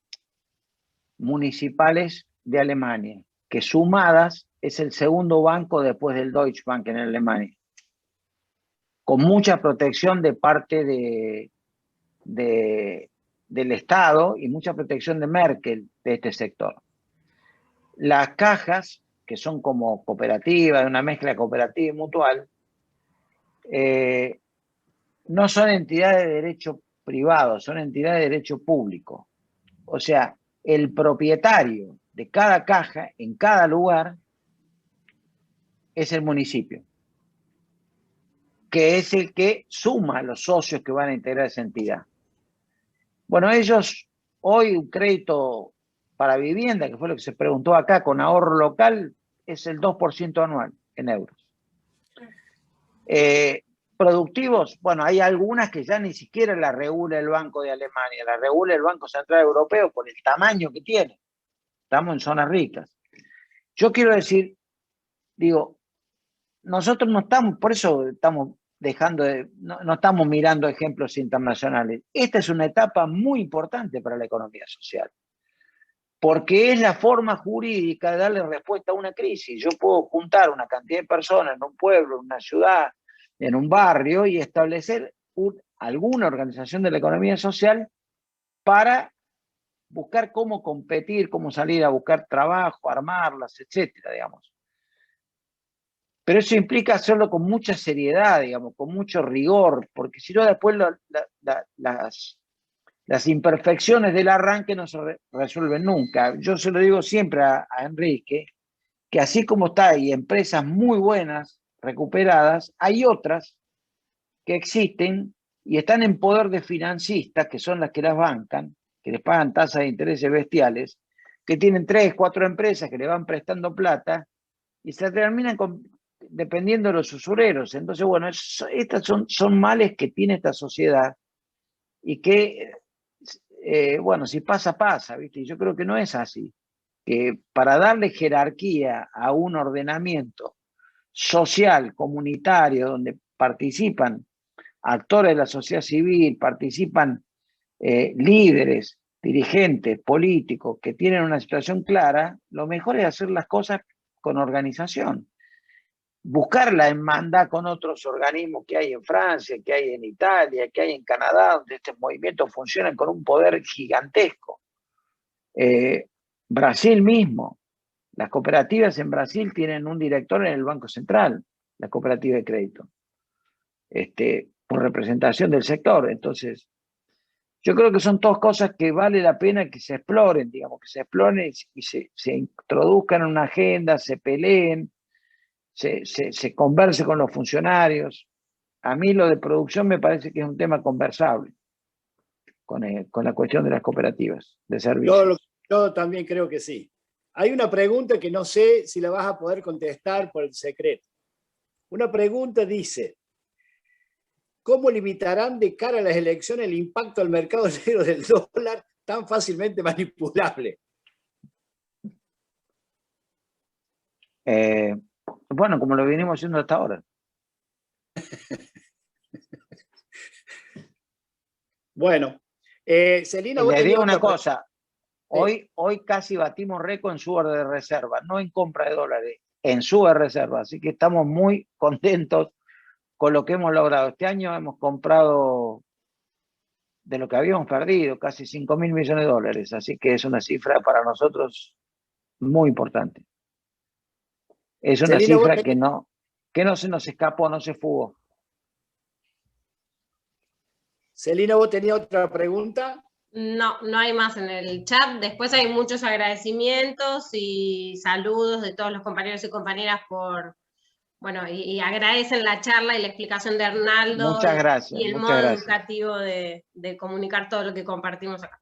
S5: municipales de Alemania, que sumadas es el segundo banco después del Deutsche Bank en Alemania, con mucha protección de parte del Estado y mucha protección de Merkel de este sector. Las cajas, que son como cooperativas, una mezcla cooperativa y mutual, no son entidades de derecho privado, son entidades de derecho público. O sea, el propietario de cada caja en cada lugar es el municipio, que es el que suma a los socios que van a integrar esa entidad. Bueno, ellos hoy un crédito para vivienda, que fue lo que se preguntó acá, con ahorro local, es el 2% anual en euros. Productivos, bueno, hay algunas que ya ni siquiera la regula el Banco de Alemania, la regula el Banco Central Europeo por el tamaño que tiene. Estamos en zonas ricas. Yo quiero decir, digo, nosotros no estamos, por eso estamos dejando de, no estamos mirando ejemplos internacionales. Esta es una etapa muy importante para la economía social, porque es la forma jurídica de darle respuesta a una crisis. Yo puedo juntar una cantidad de personas en un pueblo, en una ciudad, en un barrio y establecer alguna organización de la economía social para buscar cómo competir, cómo salir a buscar trabajo, armarlas, etcétera, digamos. Pero eso implica hacerlo con mucha seriedad, digamos, con mucho rigor, porque si no después las imperfecciones del arranque no se resuelven nunca. Yo se lo digo siempre a Enrique, que así como está, hay empresas muy buenas, recuperadas, hay otras que existen y están en poder de financistas, que son las que las bancan, que les pagan tasas de intereses bestiales, que tienen 3, 4 empresas que le van prestando plata y se terminan dependiendo de los usureros. Entonces, bueno, estas son males que tiene esta sociedad y que, bueno, si pasa, pasa, ¿viste? Y yo creo que no es así. Que para darle jerarquía a un ordenamiento social, comunitario, donde participan actores de la sociedad civil, participan líderes, dirigentes, políticos que tienen una situación clara, lo mejor es hacer las cosas con organización. Buscar la hermandad con otros organismos que hay en Francia, que hay en Italia, que hay en Canadá, donde estos movimientos funcionan con un poder gigantesco. Brasil mismo, las cooperativas en Brasil tienen un director en el Banco Central, la cooperativa de crédito, por representación del sector. Entonces, yo creo que son todas cosas que vale la pena que se exploren, digamos, que se exploren y se introduzcan en una agenda, se peleen, se converse con los funcionarios. A mí lo de producción me parece que es un tema conversable con la cuestión de las cooperativas de servicios.
S1: Yo también creo que sí. Hay una pregunta que no sé si la vas a poder contestar por el secreto. Una pregunta dice: ¿cómo limitarán de cara a las elecciones el impacto al mercado negro del dólar tan fácilmente manipulable?
S5: Bueno, como lo venimos haciendo hasta ahora.
S1: Bueno, Celina,
S5: le digo una cosa. Hoy casi batimos récord en suba de reserva, no en compra de dólares, en suba de reserva. Así que estamos muy contentos con lo que hemos logrado. Este año hemos comprado de lo que habíamos perdido, casi 5.000 millones de dólares. Así que es una cifra para nosotros muy importante. Es una cifra que no se nos escapó, no se fugó.
S1: Celina, ¿vos tenías otra pregunta?
S4: No, no hay más en el chat. Después hay muchos agradecimientos y saludos de todos los compañeros y compañeras por, bueno, y agradecen la charla y la explicación de Arnaldo.
S5: Muchas gracias.
S4: Y el modo educativo de comunicar todo lo que compartimos acá.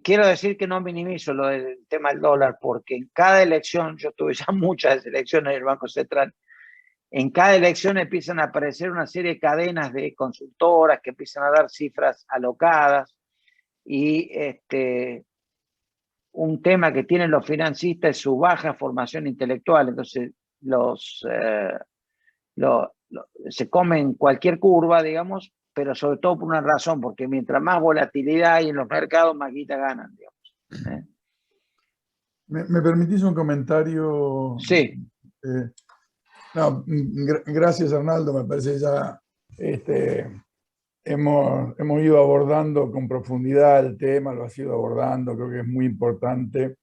S5: Quiero decir que no minimizo lo del tema del dólar, porque en cada elección, yo tuve ya muchas elecciones en el Banco Central, en cada elección empiezan a aparecer una serie de cadenas de consultoras que empiezan a dar cifras alocadas y un tema que tienen los financistas es su baja formación intelectual. Entonces se comen cualquier curva, digamos, pero sobre todo por una razón, porque mientras más volatilidad hay en los mercados, más guita ganan, digamos.
S3: ¿Me permitís un comentario?
S5: Sí.
S3: No, gracias, Arnaldo. Me parece ya hemos ido abordando con profundidad el tema, lo has ido abordando, creo que es muy importante.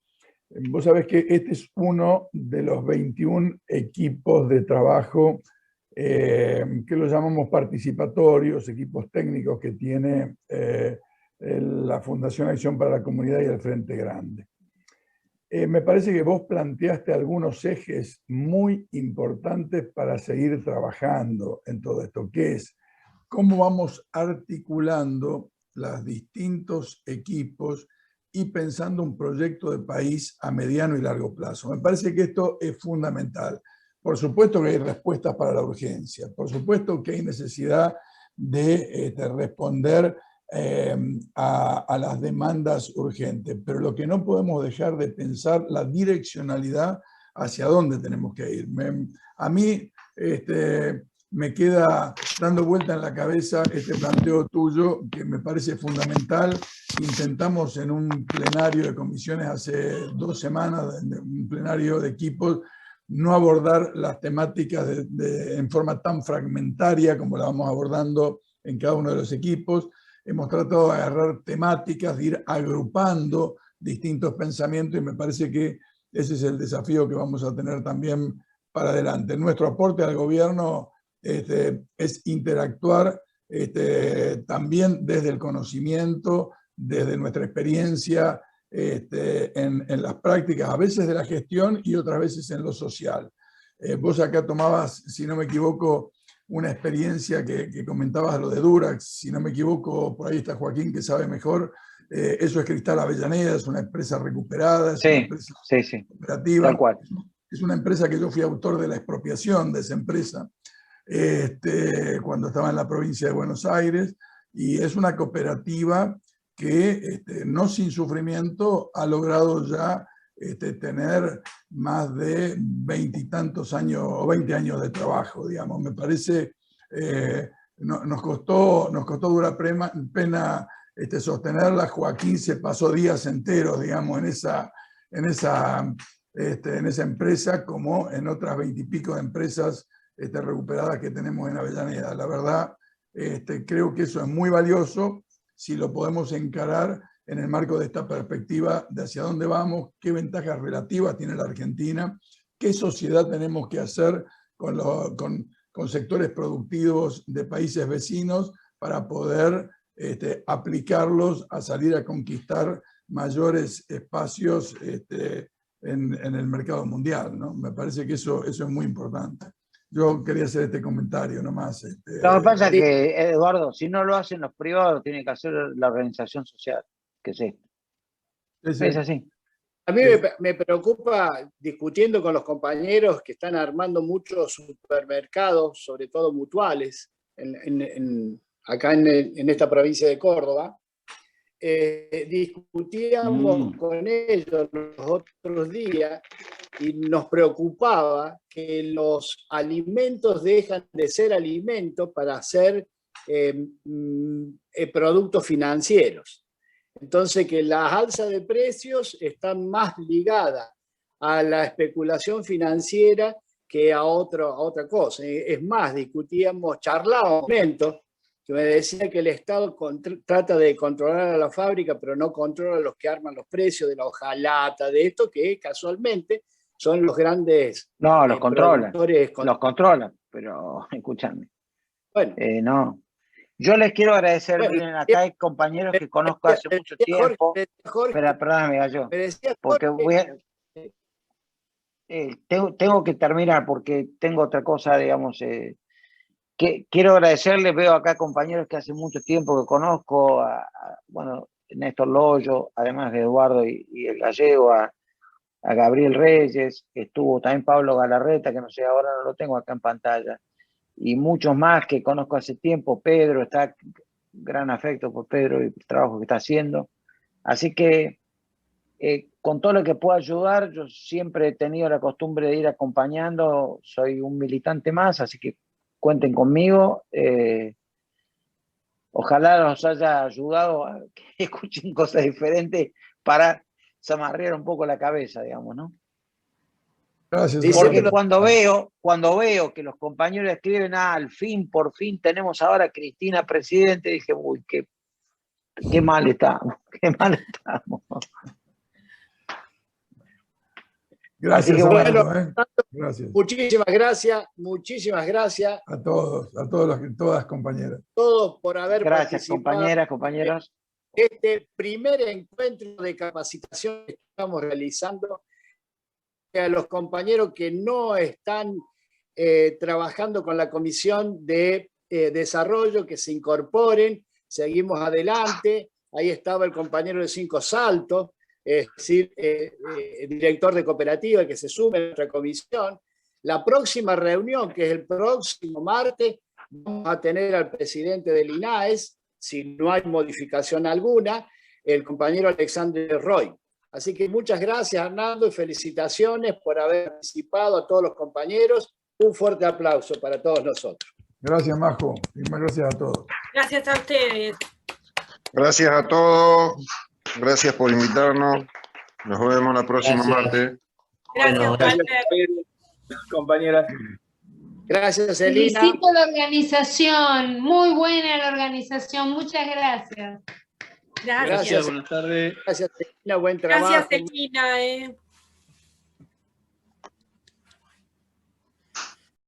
S3: Vos sabés que este es uno de los 21 equipos de trabajo que lo llamamos participatorios, equipos técnicos que tiene la Fundación Acción para la Comunidad y el Frente Grande. Me parece que vos planteaste algunos ejes muy importantes para seguir trabajando en todo esto, que es cómo vamos articulando los distintos equipos y pensando un proyecto de país a mediano y largo plazo. Me parece que esto es fundamental. Por supuesto que hay respuestas para la urgencia, por supuesto que hay necesidad de responder a las demandas urgentes, pero lo que no podemos dejar de pensar la direccionalidad hacia dónde tenemos que ir. A mí me queda dando vuelta en la cabeza este planteo tuyo que me parece fundamental. Intentamos en un plenario de comisiones hace 2 semanas, un plenario de equipos, no abordar las temáticas en forma tan fragmentaria como la vamos abordando en cada uno de los equipos. Hemos tratado de agarrar temáticas, de ir agrupando distintos pensamientos y me parece que ese es el desafío que vamos a tener también para adelante. Nuestro aporte al gobierno es interactuar también desde el conocimiento, desde nuestra experiencia en las prácticas, a veces de la gestión y otras veces en lo social. Vos acá tomabas, si no me equivoco, una experiencia que comentabas, lo de Durax, si no me equivoco, por ahí está Joaquín que sabe mejor, eso es Cristal Avellaneda, es una empresa recuperada, es una empresa operativa.
S5: Tal cual.
S3: Es una empresa que yo fui autor de la expropiación de esa empresa cuando estaba en la provincia de Buenos Aires, y es una cooperativa que no sin sufrimiento ha logrado ya tener más de 20 y tantos años o 20 años de trabajo, digamos. Me parece, nos costó dura pena sostenerla. Joaquín se pasó días enteros, digamos, en esa empresa, como en otras 20 y pico de empresas recuperadas que tenemos en Avellaneda. La verdad, creo que eso es muy valioso si lo podemos encarar en el marco de esta perspectiva de hacia dónde vamos, qué ventajas relativas tiene la Argentina, qué sociedad tenemos que hacer con sectores productivos de países vecinos para poder aplicarlos a salir a conquistar mayores espacios en el mercado mundial, ¿no? Me parece que eso es muy importante. Yo quería hacer este comentario nomás.
S5: Lo que pasa es que, Eduardo, si no lo hacen los privados, lo tiene que hacer la organización social, que es esto. Es así.
S1: A mí me preocupa, discutiendo con los compañeros que están armando muchos supermercados, sobre todo mutuales, acá en esta provincia de Córdoba. Discutíamos con ellos los otros días y nos preocupaba que los alimentos dejan de ser alimentos para ser productos financieros. Entonces, que las alzas de precios están más ligadas a la especulación financiera que a otra cosa. Es más, charlábamos un momento, que me decía que el Estado trata de controlar a la fábrica, pero no controla a los que arman los precios de la hojalata, de esto que casualmente son los grandes
S5: los controlan,
S1: productores.
S5: Los controlan, pero escúchame.
S1: Bueno.
S5: No. Yo les quiero agradecer, miren, acá hay compañeros que conozco hace mucho tiempo.
S1: Jorge,
S5: pero perdóname, Gallo,
S1: me decía
S5: porque tengo que terminar porque tengo otra cosa, digamos, que quiero agradecerles. Veo acá compañeros que hace mucho tiempo que conozco, bueno, Néstor Loyo, además de Eduardo y el Gallego, a Gabriel Reyes, estuvo también Pablo Galarreta, que no sé, ahora no lo tengo acá en pantalla, y muchos más que conozco hace tiempo. Pedro, está gran afecto por Pedro y el trabajo que está haciendo. Así que con todo lo que pueda ayudar, yo siempre he tenido la costumbre de ir acompañando, soy un militante más, así que cuenten conmigo. Ojalá nos haya ayudado a que escuchen cosas diferentes para zamarrear un poco la cabeza, digamos, ¿no?
S3: Gracias.
S1: Sí,
S5: Porque
S1: sí,
S5: cuando veo que los compañeros escriben, al fin, por fin tenemos ahora a Cristina presidente, dije, uy, qué mal estamos, qué mal estamos.
S3: Gracias,
S5: Así que bueno,
S3: Arnaldo, Gracias.
S1: muchísimas gracias
S3: A todos todas compañeras.
S1: todos por haber
S5: gracias,
S1: participado
S5: compañeras, compañeros.
S1: en este primer encuentro de capacitación que estamos realizando. A los compañeros que no están trabajando con la Comisión de Desarrollo, que se incorporen, seguimos adelante. Ahí estaba el compañero de Cinco Saltos, es decir, director de cooperativa, que se sume a nuestra comisión. La próxima reunión, que es el próximo martes, vamos a tener al presidente del INAES, si no hay modificación alguna, el compañero Alexander Roy. Así que muchas gracias, Arnaldo, y felicitaciones por haber participado a todos los compañeros. Un fuerte aplauso para todos nosotros.
S3: Gracias, Majo. Y más gracias a todos.
S2: Gracias a ustedes.
S7: Gracias a todos. Gracias por invitarnos. Nos vemos la próxima
S6: Gracias.
S7: martes.
S2: Gracias,
S6: Bueno,
S2: Walter.
S1: Compañeras. Gracias, Elina.
S8: Felicito la organización, muy buena la organización, muchas gracias.
S2: Gracias.
S1: Buenas tardes. Gracias, Elina. Buen trabajo.
S2: Gracias, Elina.